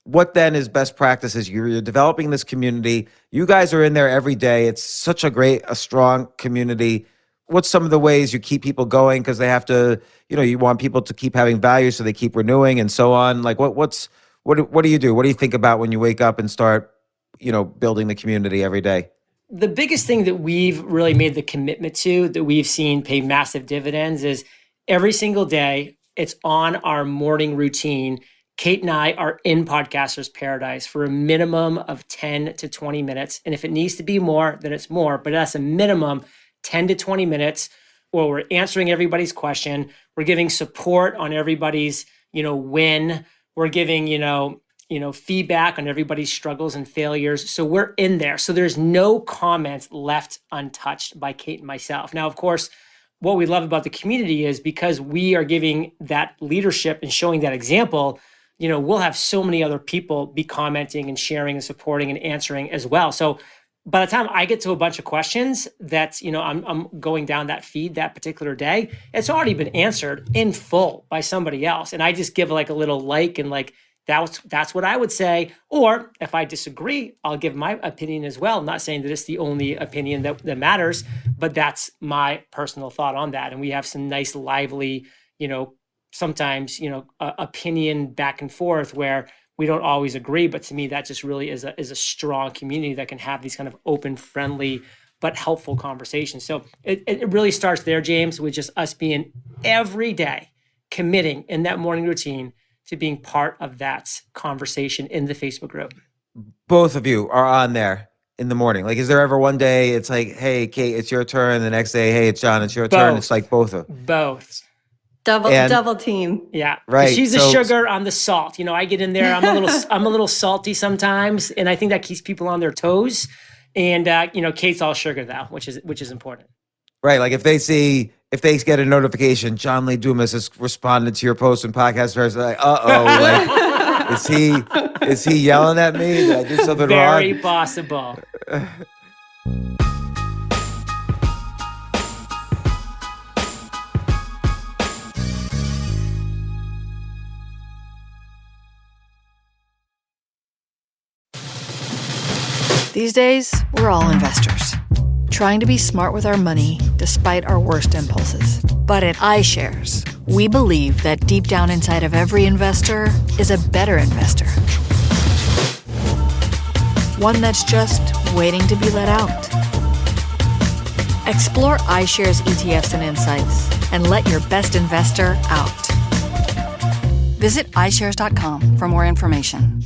what then is best practices? You're developing this community. You guys are in there every day. It's such a strong community. What's some of the ways you keep people going? Because they have to, you want people to keep having value so they keep renewing and so on. Like what do you do? What do you think about when you wake up and start, building the community every day? The biggest thing that we've really made the commitment to, that we've seen pay massive dividends, is every single day, it's on our morning routine. Kate and I are in Podcasters Paradise for a minimum of 10 to 20 minutes. And if it needs to be more, then it's more. But that's a minimum 10 to 20 minutes where we're answering everybody's question. We're giving support on everybody's, win. We're giving, feedback on everybody's struggles and failures. So we're in there. So there's no comments left untouched by Kate and myself. Now, of course, what we love about the community is because we are giving that leadership and showing that example, we'll have so many other people be commenting and sharing and supporting and answering as well. So by the time I get to a bunch of questions that, I'm going down that feed that particular day, it's already been answered in full by somebody else. And I just give like a little like and like, that's what I would say. Or if I disagree, I'll give my opinion as well. I'm not saying that it's the only opinion that matters, but that's my personal thought on that. And we have some nice, lively, sometimes, opinion back and forth where we don't always agree. But to me, that just really is a strong community that can have these kind of open, friendly, but helpful conversations. So it really starts there, James, with just us being every day committing in that morning routine to being part of that conversation in the Facebook group. Both of you are on there in the morning. Like, is there ever one day it's like, hey, Kate, it's your turn. The next day, hey, it's John, it's your turn. It's like both. Double team. Yeah. Right. She's the sugar, I'm the salt. I get in there, I'm a little salty sometimes. And I think that keeps people on their toes. And, Kate's all sugar though, which is important. Right. Like if they get a notification, John Lee Dumas has responded to your post and podcast, they're like, like, is he yelling at me? Did I do something wrong? Very possible. These days, we're all investors, trying to be smart with our money despite our worst impulses. But at iShares, we believe that deep down inside of every investor is a better investor. One that's just waiting to be let out. Explore iShares ETFs and insights and let your best investor out. Visit iShares.com for more information.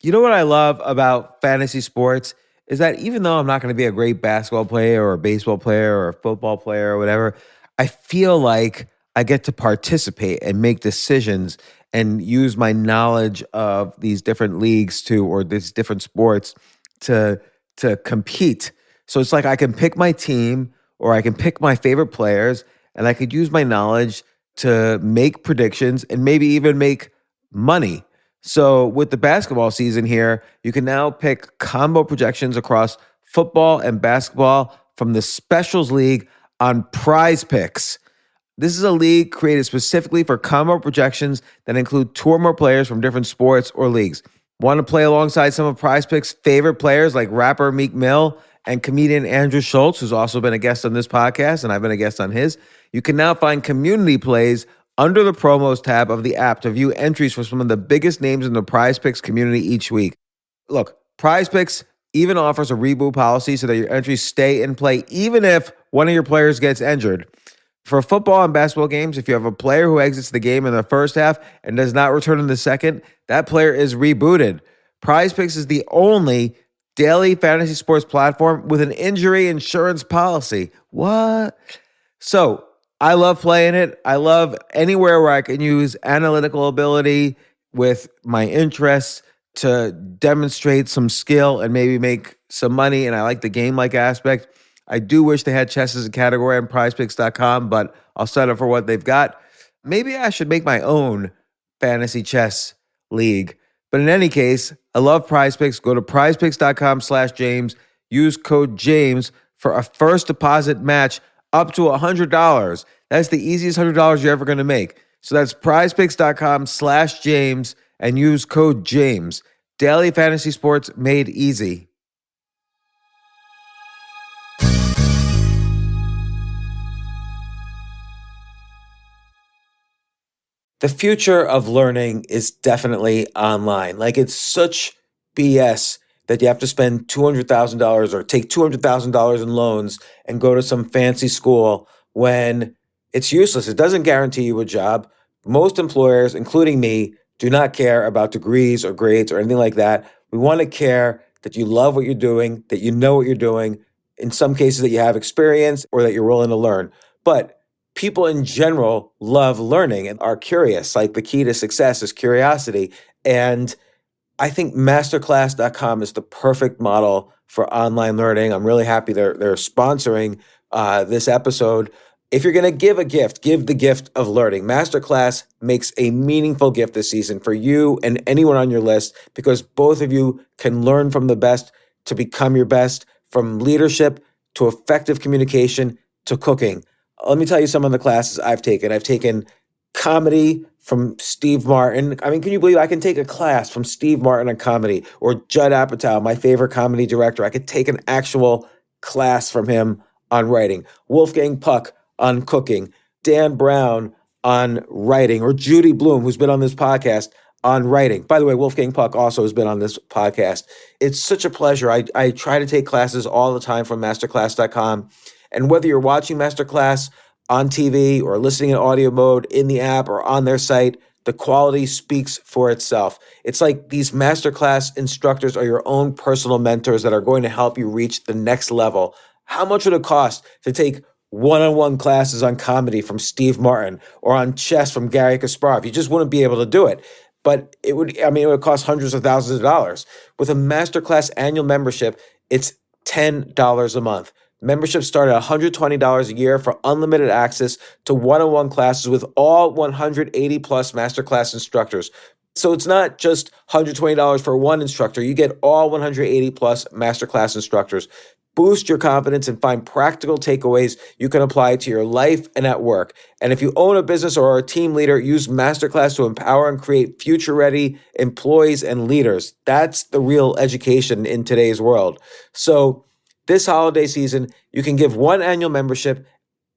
You know what I love about fantasy sports is that even though I'm not going to be a great basketball player or a baseball player or a football player or whatever, I feel like I get to participate and make decisions and use my knowledge of these different leagues or these different sports to compete. So it's like I can pick my team or I can pick my favorite players and I could use my knowledge to make predictions and maybe even make money. So with the basketball season here, you can now pick combo projections across football and basketball from the Specials League on Prize Picks. This is a league created specifically for combo projections that include two or more players from different sports or leagues. Want to play alongside some of Prize Picks' favorite players like rapper Meek Mill and comedian Andrew Schultz, who's also been a guest on this podcast, and I've been a guest on his? You can now find community plays under the promos tab of the app to view entries for some of the biggest names in the Prize Picks community each week. Look, Prize Picks even offers a reboot policy so that your entries stay in play even if one of your players gets injured. For football and basketball games, if you have a player who exits the game in the first half and does not return in the second, that player is rebooted. Prize Picks is the only daily fantasy sports platform with an injury insurance policy. What? So, I love playing it. I love anywhere where I can use analytical ability with my interests to demonstrate some skill and maybe make some money. And I like the game-like aspect. I do wish they had chess as a category on prizepicks.com, but I'll settle for what they've got. Maybe I should make my own fantasy chess league. But in any case, I love Prize Picks. Go to prizepicks.com/James. Use code James for a first deposit match up to $100. That's the easiest $100 you're ever going to make. So that's prizepicks.com/James and use code James. Daily fantasy sports made easy. The future of learning is definitely online. Like, it's such BS that you have to spend $200,000 or take $200,000 in loans and go to some fancy school when it's useless. It doesn't guarantee you a job. Most employers, including me, do not care about degrees or grades or anything like that. We want to care that you love what you're doing, that you know what you're doing, in some cases that you have experience or that you're willing to learn. But people in general love learning and are curious. Like, the key to success is curiosity. And I think masterclass.com is the perfect model for online learning. I'm really happy they're sponsoring this episode. If you're going to give a gift, give the gift of learning. Masterclass makes a meaningful gift this season for you and anyone on your list, because both of you can learn from the best to become your best, from leadership to effective communication to cooking. Let me tell you some of the classes I've taken. I've taken comedy from Steve Martin. I mean, can you believe I can take a class from Steve Martin on comedy, or Judd Apatow, my favorite comedy director? I could take an actual class from him on writing. Wolfgang Puck on cooking. Dan Brown on writing, or Judy Bloom, who's been on this podcast, on writing. By the way, Wolfgang Puck also has been on this podcast. It's such a pleasure. I try to take classes all the time from masterclass.com. And whether you're watching Masterclass on TV or listening in audio mode in the app or on their site, the quality speaks for itself. It's like these Masterclass instructors are your own personal mentors that are going to help you reach the next level. How much would it cost to take one-on-one classes on comedy from Steve Martin or on chess from Gary Kasparov? You just wouldn't be able to do it. But it would cost hundreds of thousands of dollars. With a Masterclass annual membership, it's $10 a month. Memberships start at $120 a year for unlimited access to one-on-one classes with all 180 plus Masterclass instructors. So it's not just $120 for one instructor. You get all 180 plus Masterclass instructors. Boost your confidence and find practical takeaways you can apply to your life and at work. And if you own a business or are a team leader, use Masterclass to empower and create future-ready employees and leaders. That's the real education in today's world. So this holiday season, you can give one annual membership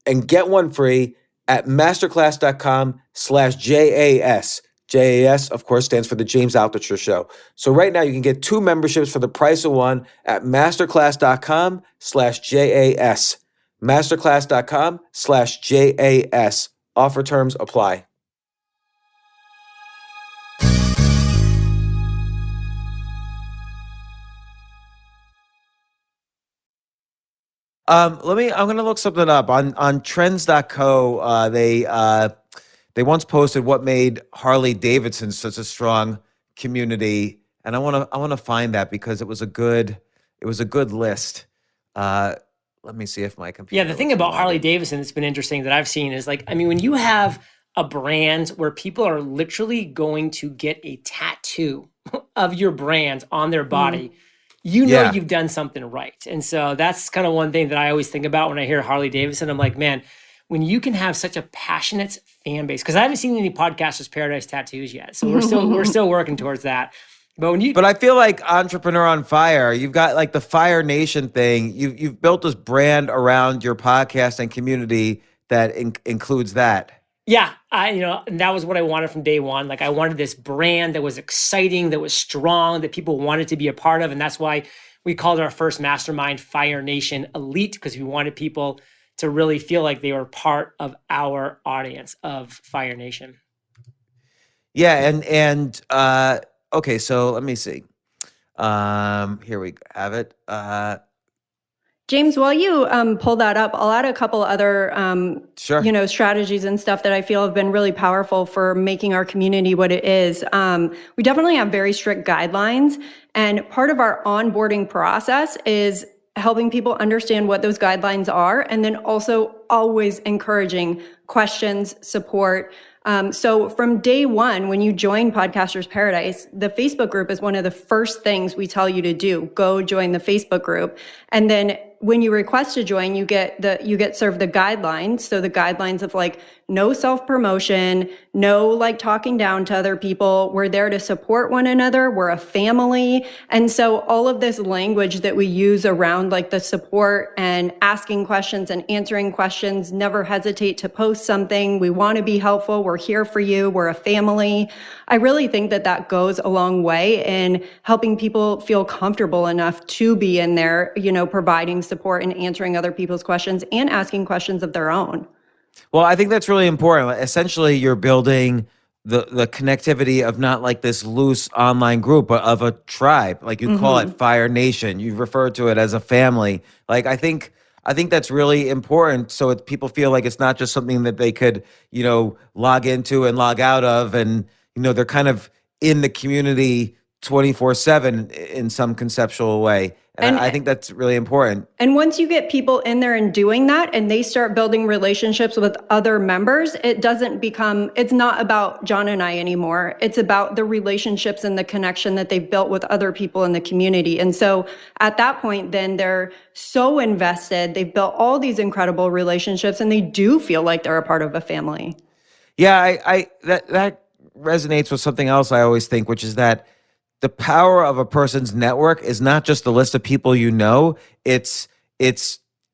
and get one free at masterclass.com/JAS. JAS, of course, stands for the James Altucher Show. So right now you can get two memberships for the price of one at masterclass.com/JAS. Masterclass.com/JAS. Offer terms apply. I'm going to look something up on trends.co. They once posted what made Harley Davidson such a strong community, and I want to find that because it was a good list. Let me see if my computer. Yeah, the thing about Harley Davidson that's been interesting that I've seen is, like, I mean, when you have a brand where people are literally going to get a tattoo of your brand on their body, you know you've done something right. And so that's kind of one thing that I always think about when I hear Harley Davidson. I'm like, man, when you can have such a passionate fan base, because I haven't seen any Podcasters Paradise tattoos yet, so we're still working towards that. But I feel like Entrepreneur on Fire, you've got like the Fire Nation thing. You've built this brand around your podcast and community that includes that. Yeah, and that was what I wanted from day one. Like, I wanted this brand that was exciting, that was strong, that people wanted to be a part of, and that's why we called our first mastermind Fire Nation Elite, because we wanted people to really feel like they were part of our audience of Fire Nation. Yeah, and okay, so let me see. Here we have it. James, while you pull that up, I'll add a couple other Sure. strategies and stuff that I feel have been really powerful for making our community what it is. We definitely have very strict guidelines, and part of our onboarding process is helping people understand what those guidelines are, and then also always encouraging questions, support. So from day one, when you join Podcasters Paradise, the Facebook group is one of the first things we tell you to do. Go join the Facebook group. And then when you request to join, you get served the guidelines. So the guidelines of like no self-promotion, no like talking down to other people. We're there to support one another. We're a family. And so all of this language that we use around like the support and asking questions and answering questions, never hesitate to post something. We want to be helpful. We're here for you. We're a family. I really think that goes a long way in helping people feel comfortable enough to be in there, providing support and answering other people's questions and asking questions of their own. Well, I think that's really important. Essentially, you're building the connectivity of not like this loose online group, but of a tribe. Like you call it Fire Nation. You refer to it as a family. Like I think that's really important. So people feel like it's not just something that they could, log into and log out of, and they're kind of in the community 24/7 in some conceptual way. And I think that's really important. And once you get people in there and doing that, and they start building relationships with other members, it's not about John and I anymore. It's about the relationships and the connection that they've built with other people in the community. And so at that point, then they're so invested. They've built all these incredible relationships, and they do feel like they're a part of a family. Yeah, that resonates with something else I always think, which is that the power of a person's network is not just the list of people you know. It's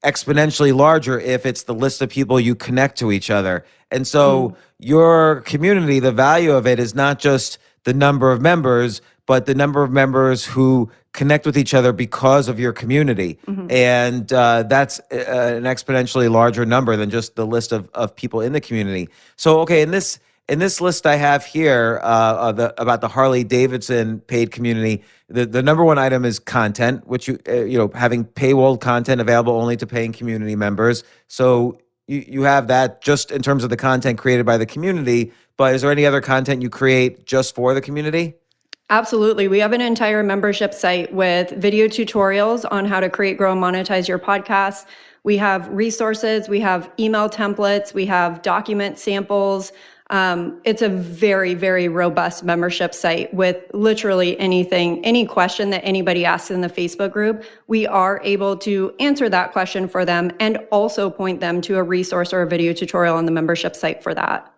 exponentially larger if it's the list of people you connect to each other. And so your community, the value of it is not just the number of members, but the number of members who connect with each other because of your community. And that's an exponentially larger number than just the list of people in the community. So, okay, in this list I have here about the Harley Davidson paid community, the number one item is content, which having paywalled content available only to paying community members. So you have that just in terms of the content created by the community. But is there any other content you create just for the community? Absolutely. We have an entire membership site with video tutorials on how to create, grow, and monetize your podcast. We have resources. We have email templates. We have document samples. It's a very, very robust membership site with literally anything, any question that anybody asks in the Facebook group, we are able to answer that question for them and also point them to a resource or a video tutorial on the membership site for that.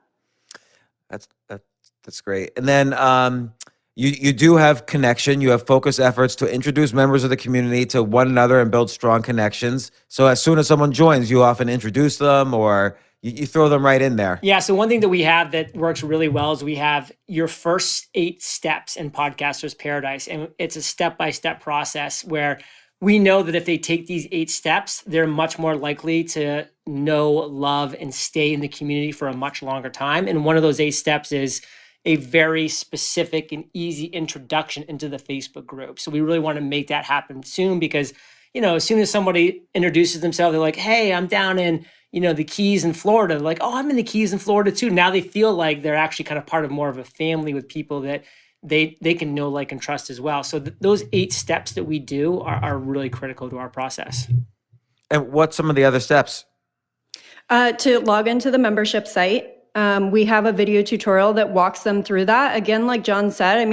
That's great. And then you do have connection. You have focused efforts to introduce members of the community to one another and build strong connections. So as soon as someone joins, you often introduce them or you throw them right in there. Yeah. So one thing that we have that works really well is we have your first 8 steps in Podcaster's Paradise. And it's a step-by-step process where we know that if they take these 8 steps, they're much more likely to know, love, and stay in the community for a much longer time. And one of those 8 steps is a very specific and easy introduction into the Facebook group. So we really want to make that happen soon because, as soon as somebody introduces themselves, they're like, hey, I'm down in the Keys in Florida. They're like, oh, I'm in the Keys in Florida too. Now they feel like they're actually kind of part of more of a family with people that they can know, like, and trust as well. So those 8 steps that we do are really critical to our process. And what's some of the other steps? To log into the membership site. We have a video tutorial that walks them through that. Again, like John said,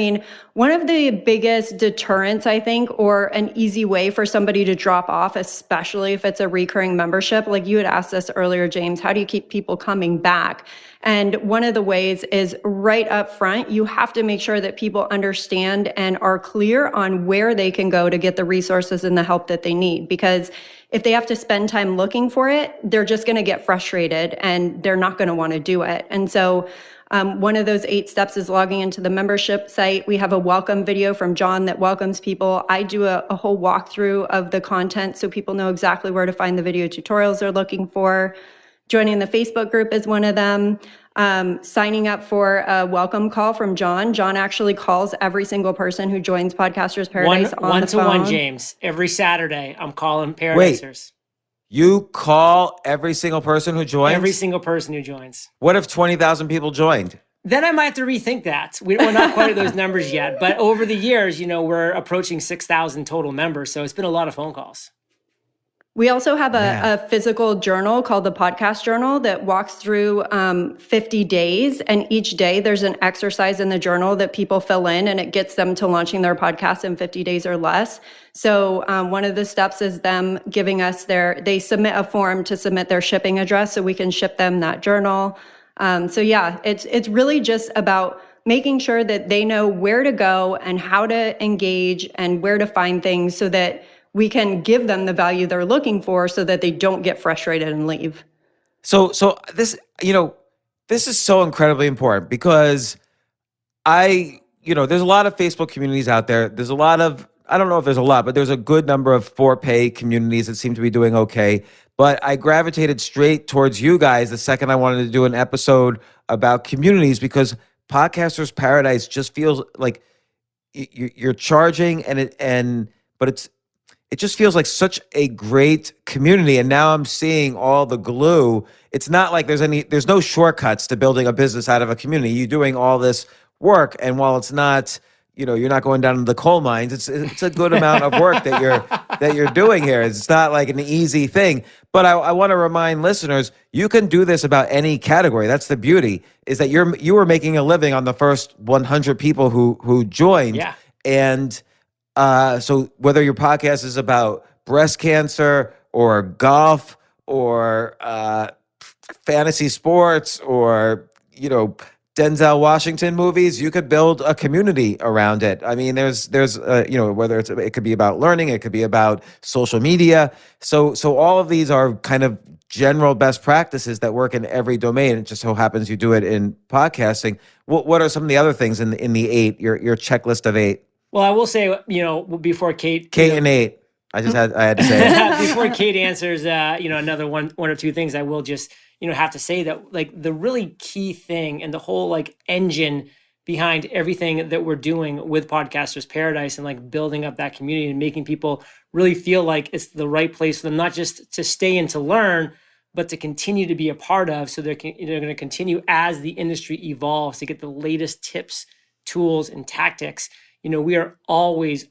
one of the biggest deterrents, I think, or an easy way for somebody to drop off, especially if it's a recurring membership, like you had asked us earlier, James, how do you keep people coming back? And one of the ways is right up front, you have to make sure that people understand and are clear on where they can go to get the resources and the help that they need. Because if they have to spend time looking for it, they're just going to get frustrated and they're not going to want to do it. And so one of those 8 steps is logging into the membership site. We have a welcome video from John that welcomes people. I do a whole walkthrough of the content so people know exactly where to find the video tutorials they're looking for. Joining the Facebook group is one of them. Signing up for a welcome call from John. John actually calls every single person who joins Podcasters Paradise on the phone. One-to-one, James. Every Saturday, I'm calling Paradisers. You call every single person who joins? Every single person who joins. What if 20,000 people joined? Then I might have to rethink that. We're not quite at those numbers yet. But over the years, we're approaching 6,000 total members. So it's been a lot of phone calls. We also have Man. a physical journal called the Podcast Journal that walks through 50 days. And each day there's an exercise in the journal that people fill in, and it gets them to launching their podcast in 50 days or less. So one of the steps is them giving us they submit a form to submit their shipping address so we can ship them that journal. So yeah, it's really just about making sure that they know where to go and how to engage and where to find things so that we can give them the value they're looking for so that they don't get frustrated and leave. So this, this is so incredibly important because there's a lot of Facebook communities out there. There's a lot of, I don't know if there's a lot, but there's a good number of for-pay communities that seem to be doing okay. But I gravitated straight towards you guys the second I wanted to do an episode about communities because Podcasters Paradise just feels like you're charging but it just feels like such a great community. And now I'm seeing all the glue. It's not like there's no shortcuts to building a business out of a community. You're doing all this work. And while it's not, you're not going down to the coal mines, it's a good amount of work that you're doing here. It's not like an easy thing. But I want to remind listeners, you can do this about any category. That's the beauty, is that you were making a living on the first 100 people who joined. Yeah. And so whether your podcast is about breast cancer or golf or fantasy sports or, Denzel Washington movies, you could build a community around it. I mean, there's whether it could be about learning, it could be about social media. So all of these are kind of general best practices that work in every domain. It just so happens you do it in podcasting. What are some of the other things in the 8, your checklist of 8? Well, I will say, before Kate and 8. I had to say it. Before Kate answers, another one or two things, I will just, have to say that like the really key thing and the whole like engine behind everything that we're doing with Podcasters Paradise and like building up that community and making people really feel like it's the right place for them, not just to stay and to learn, but to continue to be a part of. So they're going to continue as the industry evolves to get the latest tips, tools, and tactics. We are always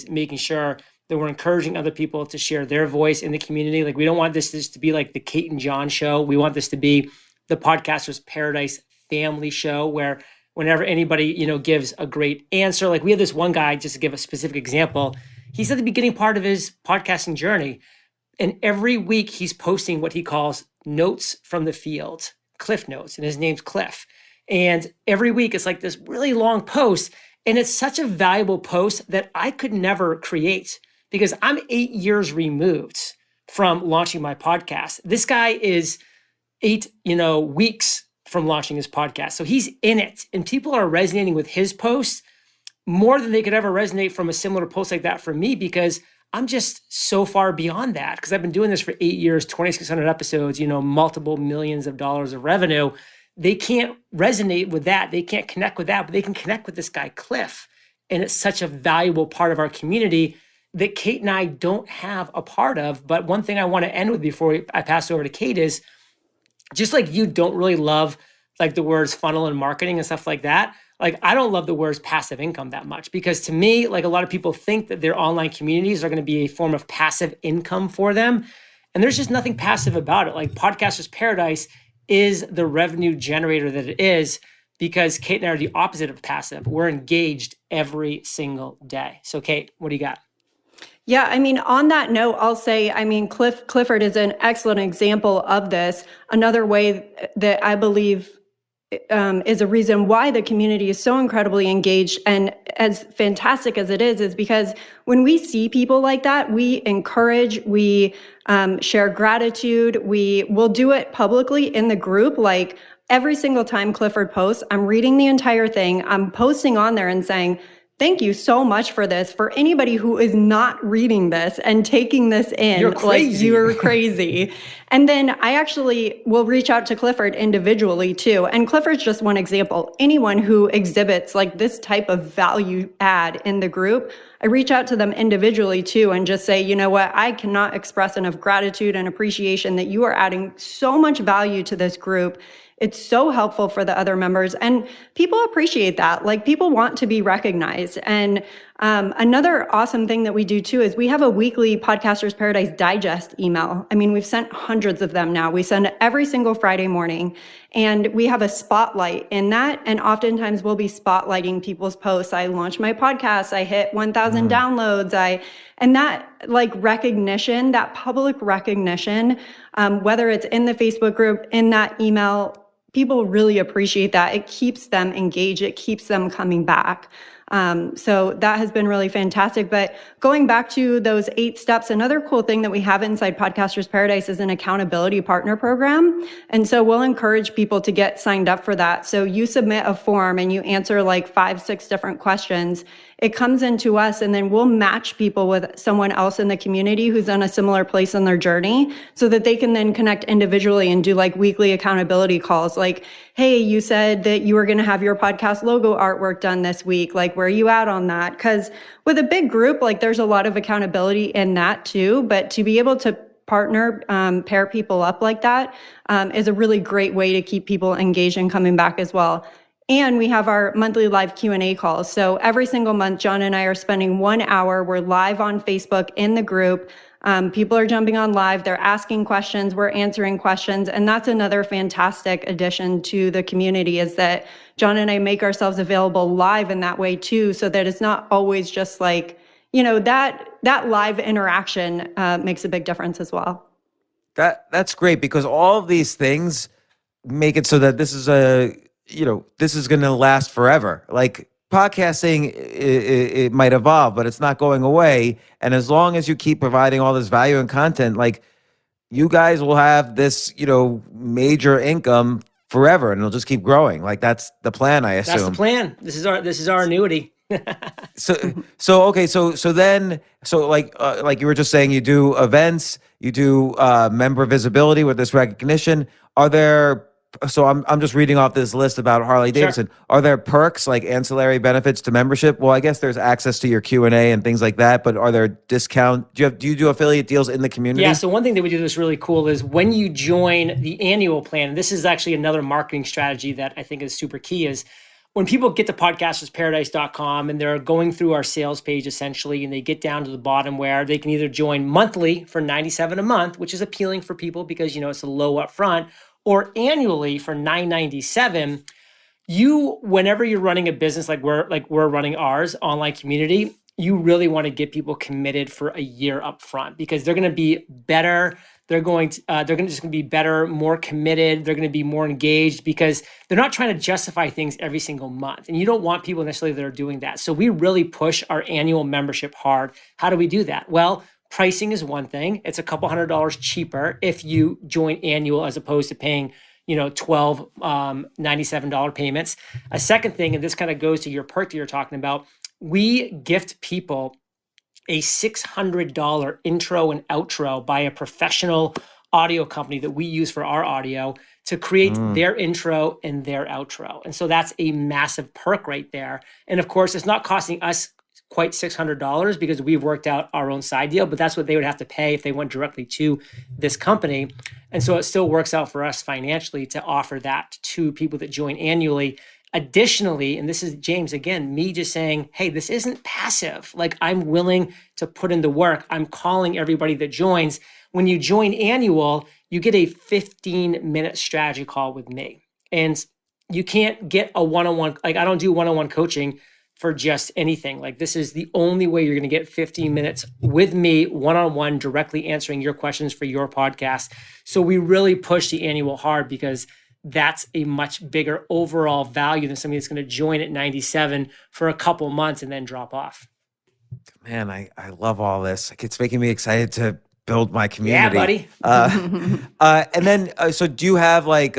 making sure that we're encouraging other people to share their voice in the community. Like, we don't want this to be like the Kate and John show. We want this to be the Podcasters Paradise family show where whenever anybody, gives a great answer, like we have this one guy, just to give a specific example, he's at the beginning part of his podcasting journey. And every week he's posting what he calls notes from the field, Cliff Notes, and his name's Cliff. And every week it's like this really long post. And it's such a valuable post that I could never create because I'm 8 years removed from launching my podcast. This guy is 8, weeks from launching his podcast. So he's in it, and people are resonating with his posts more than they could ever resonate from a similar post like that from me, because I'm just so far beyond that, because I've been doing this for 8 years, 2,600 episodes, multiple millions of dollars of revenue. They can't resonate with that. They can't connect with that, but they can connect with this guy, Cliff. And it's such a valuable part of our community that Kate and I don't have a part of. But one thing I want to end with before I pass it over to Kate is, just like you don't really love like the words funnel and marketing and stuff like that, like I don't love the words passive income that much, because to me, like a lot of people think that their online communities are going to be a form of passive income for them. And there's just nothing passive about it. Like Podcasters Paradise is the revenue generator that it is, because Kate and I are the opposite of passive. We're engaged every single day. So Kate, what do you got? Yeah, on that note, I'll say, Clifford is an excellent example of this. Another way that I believe is a reason why the community is so incredibly engaged and as fantastic as it is because when we see people like that, we encourage, we share gratitude, we will do it publicly in the group. Like every single time Clifford posts, I'm reading the entire thing, I'm posting on there and saying, thank you so much for this. For anybody who is not reading this and taking this in, you're crazy. Like you're crazy. And then I actually will reach out to Clifford individually too. And Clifford's just one example. Anyone who exhibits like this type of value add in the group, I reach out to them individually too and just say, you know what, I cannot express enough gratitude and appreciation that you are adding so much value to this group. It's so helpful for the other members, and people appreciate that. Like people want to be recognized, and Another awesome thing that we do too is we have a weekly Podcasters Paradise Digest email. I mean, we've sent hundreds of them now. We send it every single Friday morning, and we have a spotlight in that. And oftentimes we'll be spotlighting people's posts. I launched my podcast. I hit 1,000 downloads. And that like recognition, that public recognition, whether it's in the Facebook group, in that email, people really appreciate that. It keeps them engaged. It keeps them coming back. So that has been really fantastic. But going back to those 8 steps, another cool thing that we have inside Podcasters Paradise is an accountability partner program. And so we'll encourage people to get signed up for that. So you submit a form and you answer like 5, 6 different questions. It comes into us, and then we'll match people with someone else in the community who's in a similar place in their journey so that they can then connect individually and do like weekly accountability calls. Like, hey, you said that you were going to have your podcast logo artwork done this week. Like, where are you at on that? Because with a big group, like there's a lot of accountability in that too. But to be able to partner, pair people up like that is a really great way to keep people engaged and coming back as well. And we have our monthly live Q&A calls. So every single month, John and I are spending 1 hour. We're live on Facebook in the group. People are jumping on live. They're asking questions. We're answering questions. And that's another fantastic addition to the community, is that John and I make ourselves available live in that way too, so that it's not always just like, that live interaction makes a big difference as well. That's great, because all of these things make it so that this is this is going to last forever. Like podcasting, it might evolve, but it's not going away. And as long as you keep providing all this value and content, like you guys will have this, major income forever, and it'll just keep growing. Like that's the plan, I assume. That's the plan. This is our annuity. So then like you were just saying, you do events, you do member visibility with this recognition. So I'm just reading off this list about Harley Davidson. Sure. Are there perks, like ancillary benefits to membership? Well, I guess there's access to your Q&A and things like that, but are there discount? Do you do affiliate deals in the community? Yeah, so one thing that we do that's really cool is when you join the annual plan, this is actually another marketing strategy that I think is super key, is when people get to podcastersparadise.com and they're going through our sales page essentially, and they get down to the bottom where they can either join monthly for $97 a month, which is appealing for people because, it's a low upfront, or annually for $9.97, whenever you're running a business like we're running ours, online community, you really want to get people committed for a year up front, because they're going to be better. They're just going to be better, more committed. They're going to be more engaged because they're not trying to justify things every single month. And you don't want people necessarily that are doing that. So we really push our annual membership hard. How do we do that? Well, pricing is one thing. It's a couple $100 cheaper if you join annual as opposed to paying, $12 $97 payments. A second thing, and this kind of goes to your perk that you're talking about, we gift people a $600 intro and outro by a professional audio company that we use for our audio to create their intro and their outro. And so that's a massive perk right there. And of course, it's not costing us quite $600 because we've worked out our own side deal, but that's what they would have to pay if they went directly to this company. And so it still works out for us financially to offer that to people that join annually. Additionally, and this is James, again, me just saying, hey, this isn't passive. Like, I'm willing to put in the work. I'm calling everybody that joins. When you join annual, you get a 15-minute strategy call with me. And you can't get a one-on-one, like I don't do one-on-one coaching for just anything. Like, this is the only way you're going to get 15 minutes with me, one-on-one, directly answering your questions for your podcast. So we really push the annual hard because that's a much bigger overall value than somebody that's going to join at 97 for a couple months and then drop off. Man, I love all this. Like, it's making me excited to build my community. Yeah, buddy. And then, so do you have like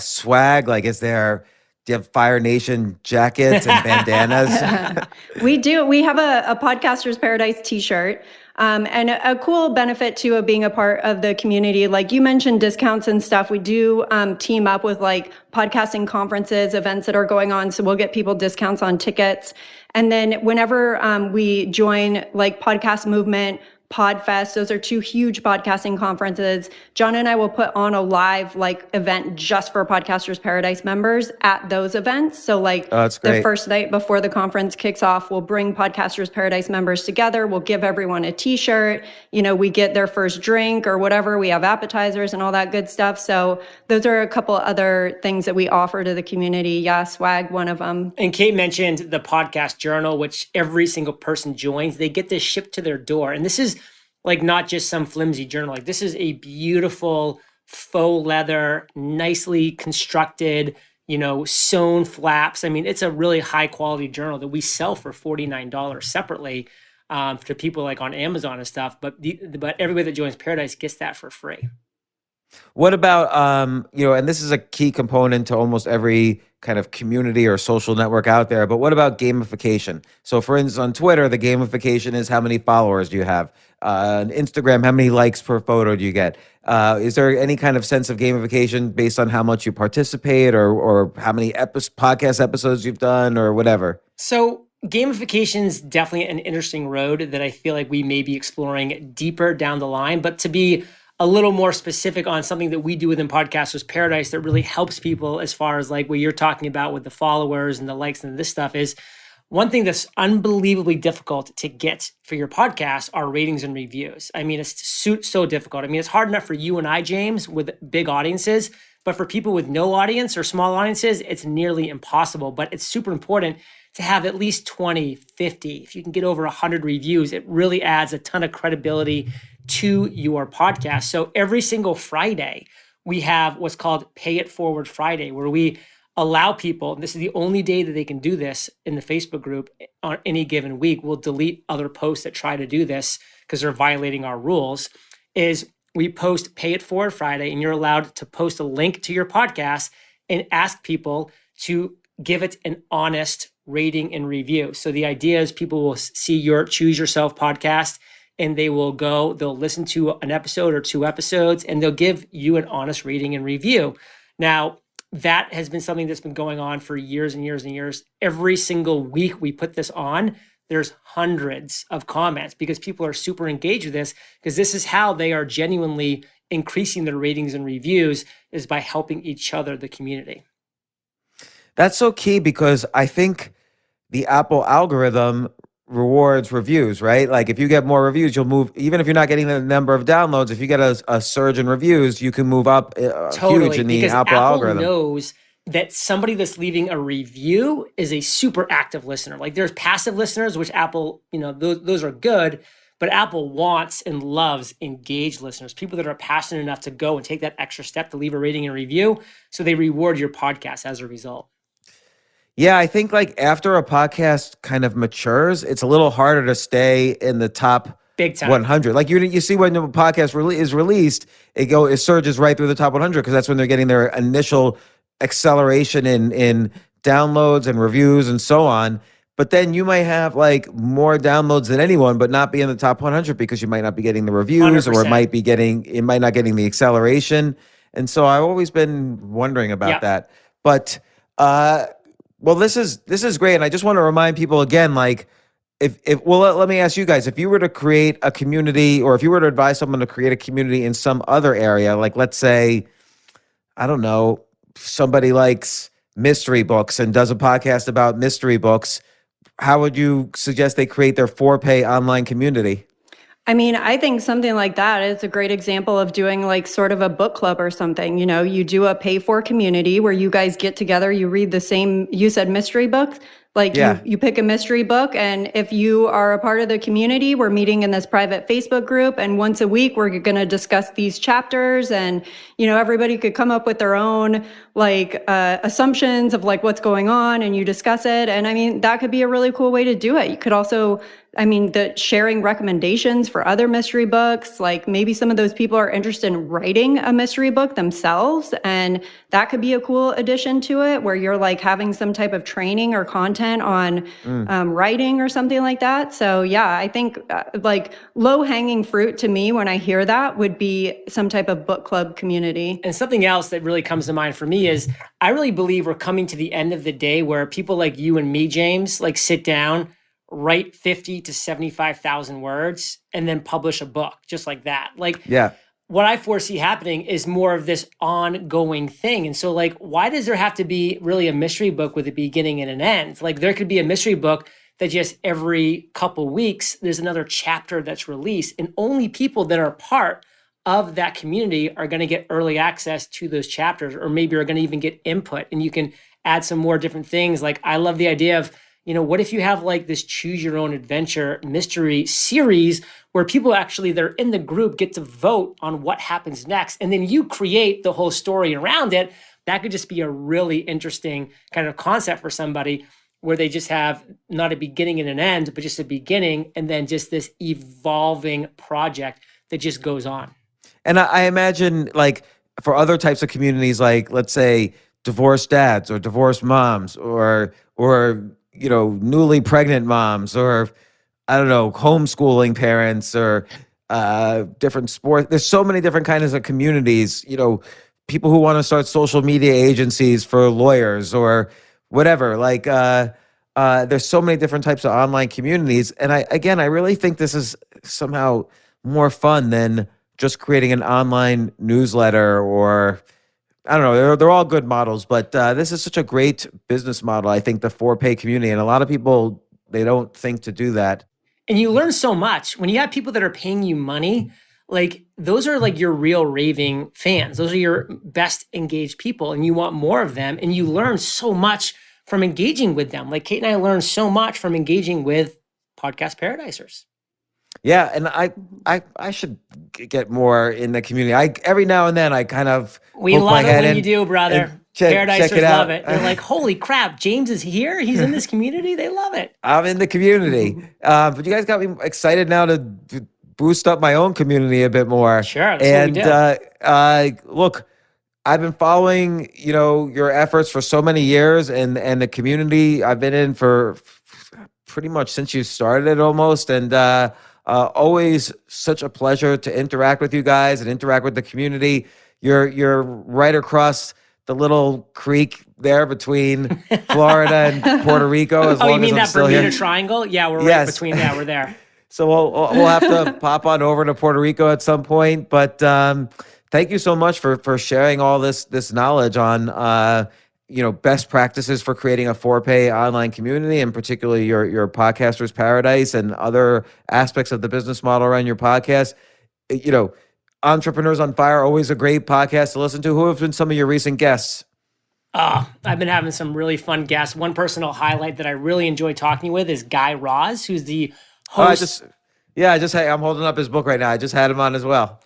swag? Like, do you have Fire Nation jackets and bandanas? We do. We have a Podcasters Paradise t-shirt. And a cool benefit too of being a part of the community, like you mentioned discounts and stuff, we do team up with like podcasting conferences, events that are going on. So we'll get people discounts on tickets. And then whenever we join like Podcast Movement, Podfest. Those are two huge podcasting conferences. John and I will put on a live event just for Podcasters Paradise members at those events. So that's the great. first night before the conference kicks off, we'll bring Podcasters Paradise members together. We'll give everyone a t-shirt. We get their first drink or whatever. We have appetizers and all that good stuff. So those are a couple other things that we offer to the community. Yeah, swag, one of them. And Kate mentioned the podcast journal, which every single person joins. They get this shipped to their door. And this is not just some flimsy journal. This is a beautiful faux leather, nicely constructed, sewn flaps. I mean, it's a really high quality journal that we sell for $49 separately to people on Amazon and stuff. But everybody that joins Paradise gets that for free. What about, and this is a key component to almost every kind of community or social network out there, but what about gamification? So for instance, on Twitter, the gamification is how many followers do you have? On Instagram, how many likes per photo do you get? Is there any kind of sense of gamification based on how much you participate or how many podcast episodes you've done or whatever? So gamification is definitely an interesting road that I feel like we may be exploring deeper down the line, but to be a little more specific on something that we do within Podcasters Paradise that really helps people as far as what you're talking about with the followers and the likes and this stuff is one thing that's unbelievably difficult to get for your podcast are ratings and reviews. I mean, it's so difficult. I mean, it's hard enough for you and I, James, with big audiences, but for people with no audience or small audiences, it's nearly impossible. But it's super important to have at least 20, 50. If you can get over 100 reviews, it really adds a ton of credibility to your podcast. So every single Friday, we have what's called Pay It Forward Friday, where we allow people, and this is the only day that they can do this in the Facebook group on any given week. We'll delete other posts that try to do this because they're violating our rules, is we post Pay It Forward Friday, and you're allowed to post a link to your podcast and ask people to give it an honest rating and review. So the idea is people will see your Choose Yourself podcast, and they'll listen to an episode or two episodes, and they'll give you an honest rating and review. Now, that has been something that's been going on for years and years and years. Every single week we put this on, there's hundreds of comments because people are super engaged with this, because this is how they are genuinely increasing their ratings and reviews, is by helping each other, the community. That's so key, because I think the Apple algorithm rewards reviews, right? If you get more reviews, you'll move, even if you're not getting the number of downloads, if you get a surge in reviews, you can move up totally, huge in the because Apple algorithm. Knows that somebody that's leaving a review is a super active listener. There's passive listeners, which Apple, those are good, but Apple wants and loves engaged listeners, people that are passionate enough to go and take that extra step to leave a rating and review. So they reward your podcast as a result. Yeah, I think after a podcast kind of matures, it's a little harder to stay in the top big time 100. You see when the podcast is released, it surges right through the top 100 because that's when they're getting their initial acceleration in downloads and reviews and so on. But then you might have more downloads than anyone, but not be in the top 100 because you might not be getting the reviews 100%. or it might not getting the acceleration. And so I've always been wondering about that. But well, this is great, and I just want to remind people again, let me ask you guys, if you were to create a community, or if you were to advise someone to create a community in some other area, let's say, I don't know, somebody likes mystery books and does a podcast about mystery books, how would you suggest they create their for-pay online community? I mean, I think something like that is a great example of doing sort of a book club or something. You do a pay for community where you guys get together, you read the same, you said mystery books. You pick a mystery book, and if you are a part of the community, we're meeting in this private Facebook group, and once a week we're going to discuss these chapters, and everybody could come up with their own assumptions of what's going on, and you discuss it. And I mean, that could be a really cool way to do it. You could also, the sharing recommendations for other mystery books, maybe some of those people are interested in writing a mystery book themselves, and that could be a cool addition to it, where you're having some type of training or content on writing or something like that. So yeah, I think low-hanging fruit to me when I hear that would be some type of book club community. And something else that really comes to mind for me is I really believe we're coming to the end of the day where people like you and me, James, sit down, write 50 to 75,000 words and then publish a book just like that. Like, Yeah. what I foresee happening is more of this ongoing thing. And so, like, why does there have to be really a mystery book with a beginning and an end? Like, there could be a mystery book that just every couple weeks there's another chapter that's released, and only people that are part of that community are going to get early access to those chapters, or maybe are going to even get input, and you can add some more different things. Like, I love the idea of, what if you have like this choose your own adventure mystery series where people actually, they're in the group, get to vote on what happens next, and then you create the whole story around it. That could just be a really interesting kind of concept for somebody, where they just have not a beginning and an end, but just a beginning, and then just this evolving project that just goes on. And I imagine, like, for other types of communities, like, let's say divorced dads or divorced moms, or newly pregnant moms, or I don't know, homeschooling parents, or different sports. There's so many different kinds of communities, people who want to start social media agencies for lawyers or whatever. Like, there's so many different types of online communities. And I really think this is somehow more fun than just creating an online newsletter, or I don't know. They're all good models, but this is such a great business model. I think the for-pay community, and a lot of people, they don't think to do that. And you learn so much when you have people that are paying you money. Like, those are like your real raving fans. Those are your best engaged people, and you want more of them. And you learn so much from engaging with them. Like, Kate and I learned so much from engaging with Podcast Paradisers. Yeah, and I should get more in the community. Every now and then I kind of we poke love my it head when in you do, brother. check Paradisers it out. love it. They're like, holy crap, James is here. He's in this community. They love it. I'm in the community, but you guys got me excited now to boost up my own community a bit more. Sure, that's what we do. Look, I've been following your efforts for so many years, and the community I've been in for pretty much since you started it almost, and always such a pleasure to interact with you guys and interact with the community. You're right across the little creek there between Florida and Puerto Rico. As long you mean as I'm that still Bermuda here. Triangle? Yeah, we're right Yes. between that. We're there. So we'll have to pop on over to Puerto Rico at some point. But thank you so much for sharing all this knowledge on best practices for creating a for-pay online community, and particularly your Podcasters Paradise and other aspects of the business model around your podcast. Entrepreneurs on Fire, always a great podcast to listen to. Who have been some of your recent guests? I've been having some really fun guests. One person I'll highlight that I really enjoy talking with is Guy Raz, who's the host. I'm holding up his book right now. I just had him on as well.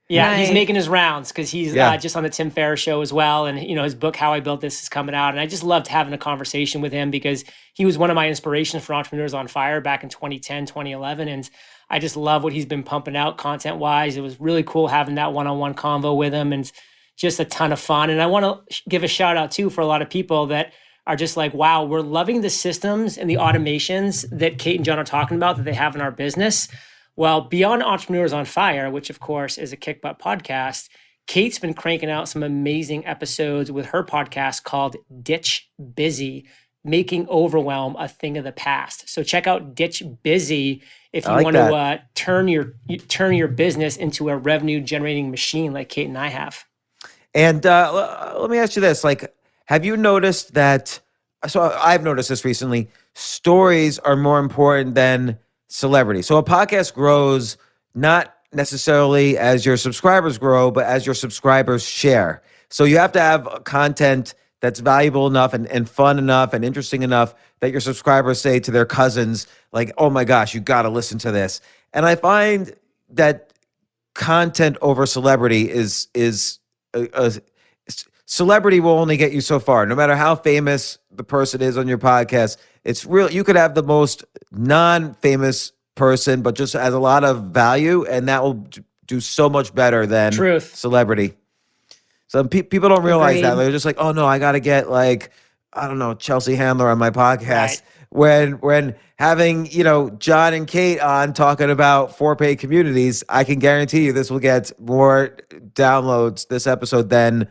Yeah, Nice. He's making his rounds because he's just on the Tim Ferriss show as well. And, his book, How I Built This, is coming out. And I just loved having a conversation with him because he was one of my inspirations for Entrepreneurs on Fire back in 2010, 2011. And I just love what he's been pumping out content-wise. It was really cool having that one-on-one convo with him, and just a ton of fun. And I want to give a shout out, too, for a lot of people that are just like, wow, we're loving the systems and the automations that Kate and John are talking about that they have in our business. Well, beyond Entrepreneurs on Fire, which of course is a Kick Butt podcast, Kate's been cranking out some amazing episodes with her podcast called Ditch Busy, making overwhelm a thing of the past. So check out Ditch Busy if you want to turn your business into a revenue generating machine like Kate and I have. And let me ask you this: like, have you noticed that? So I've noticed this recently. Stories are more important than celebrity. So a podcast grows not necessarily as your subscribers grow, but as your subscribers share. So you have to have content that's valuable enough and fun enough and interesting enough that your subscribers say to their cousins, like, oh my gosh, you got to listen to this. And I find that content over celebrity is celebrity will only get you so far. No matter how famous the person is on your podcast, it's real. You could have the most non-famous person, but just has a lot of value, and that will do so much better than celebrity. So people don't realize that. They're just like, oh no, I got to get like, I don't know, Chelsea Handler on my podcast. Right. When having, John and Kate on talking about for-pay communities, I can guarantee you this will get more downloads this episode than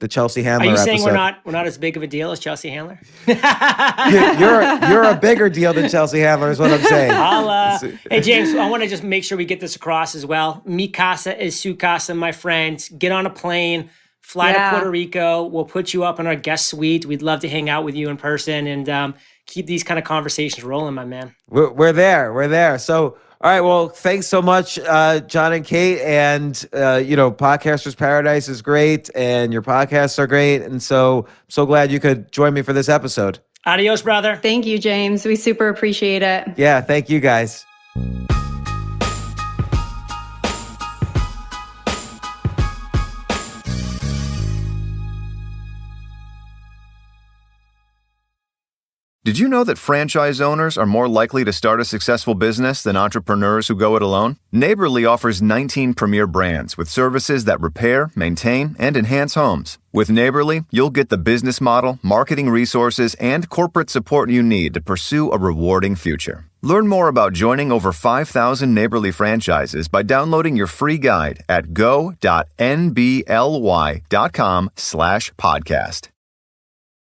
the Chelsea Are Handler you episode. saying we're not as big of a deal as Chelsea Handler? You're a bigger deal than Chelsea Handler is what I'm saying. Hey, James, I want to just make sure we get this across as well. Mi casa is su casa, my friend. Get on a plane, fly to Puerto Rico. We'll put you up in our guest suite. We'd love to hang out with you in person and keep these kind of conversations rolling, my man. We're there. So, all right. Well, thanks so much, John and Kate. And, Podcasters Paradise is great and your podcasts are great. And so glad you could join me for this episode. Adios, brother. Thank you, James. We super appreciate it. Yeah. Thank you guys. Did you know that franchise owners are more likely to start a successful business than entrepreneurs who go it alone? Neighborly offers 19 premier brands with services that repair, maintain, and enhance homes. With Neighborly, you'll get the business model, marketing resources, and corporate support you need to pursue a rewarding future. Learn more about joining over 5,000 Neighborly franchises by downloading your free guide at go.nbly.com/podcast.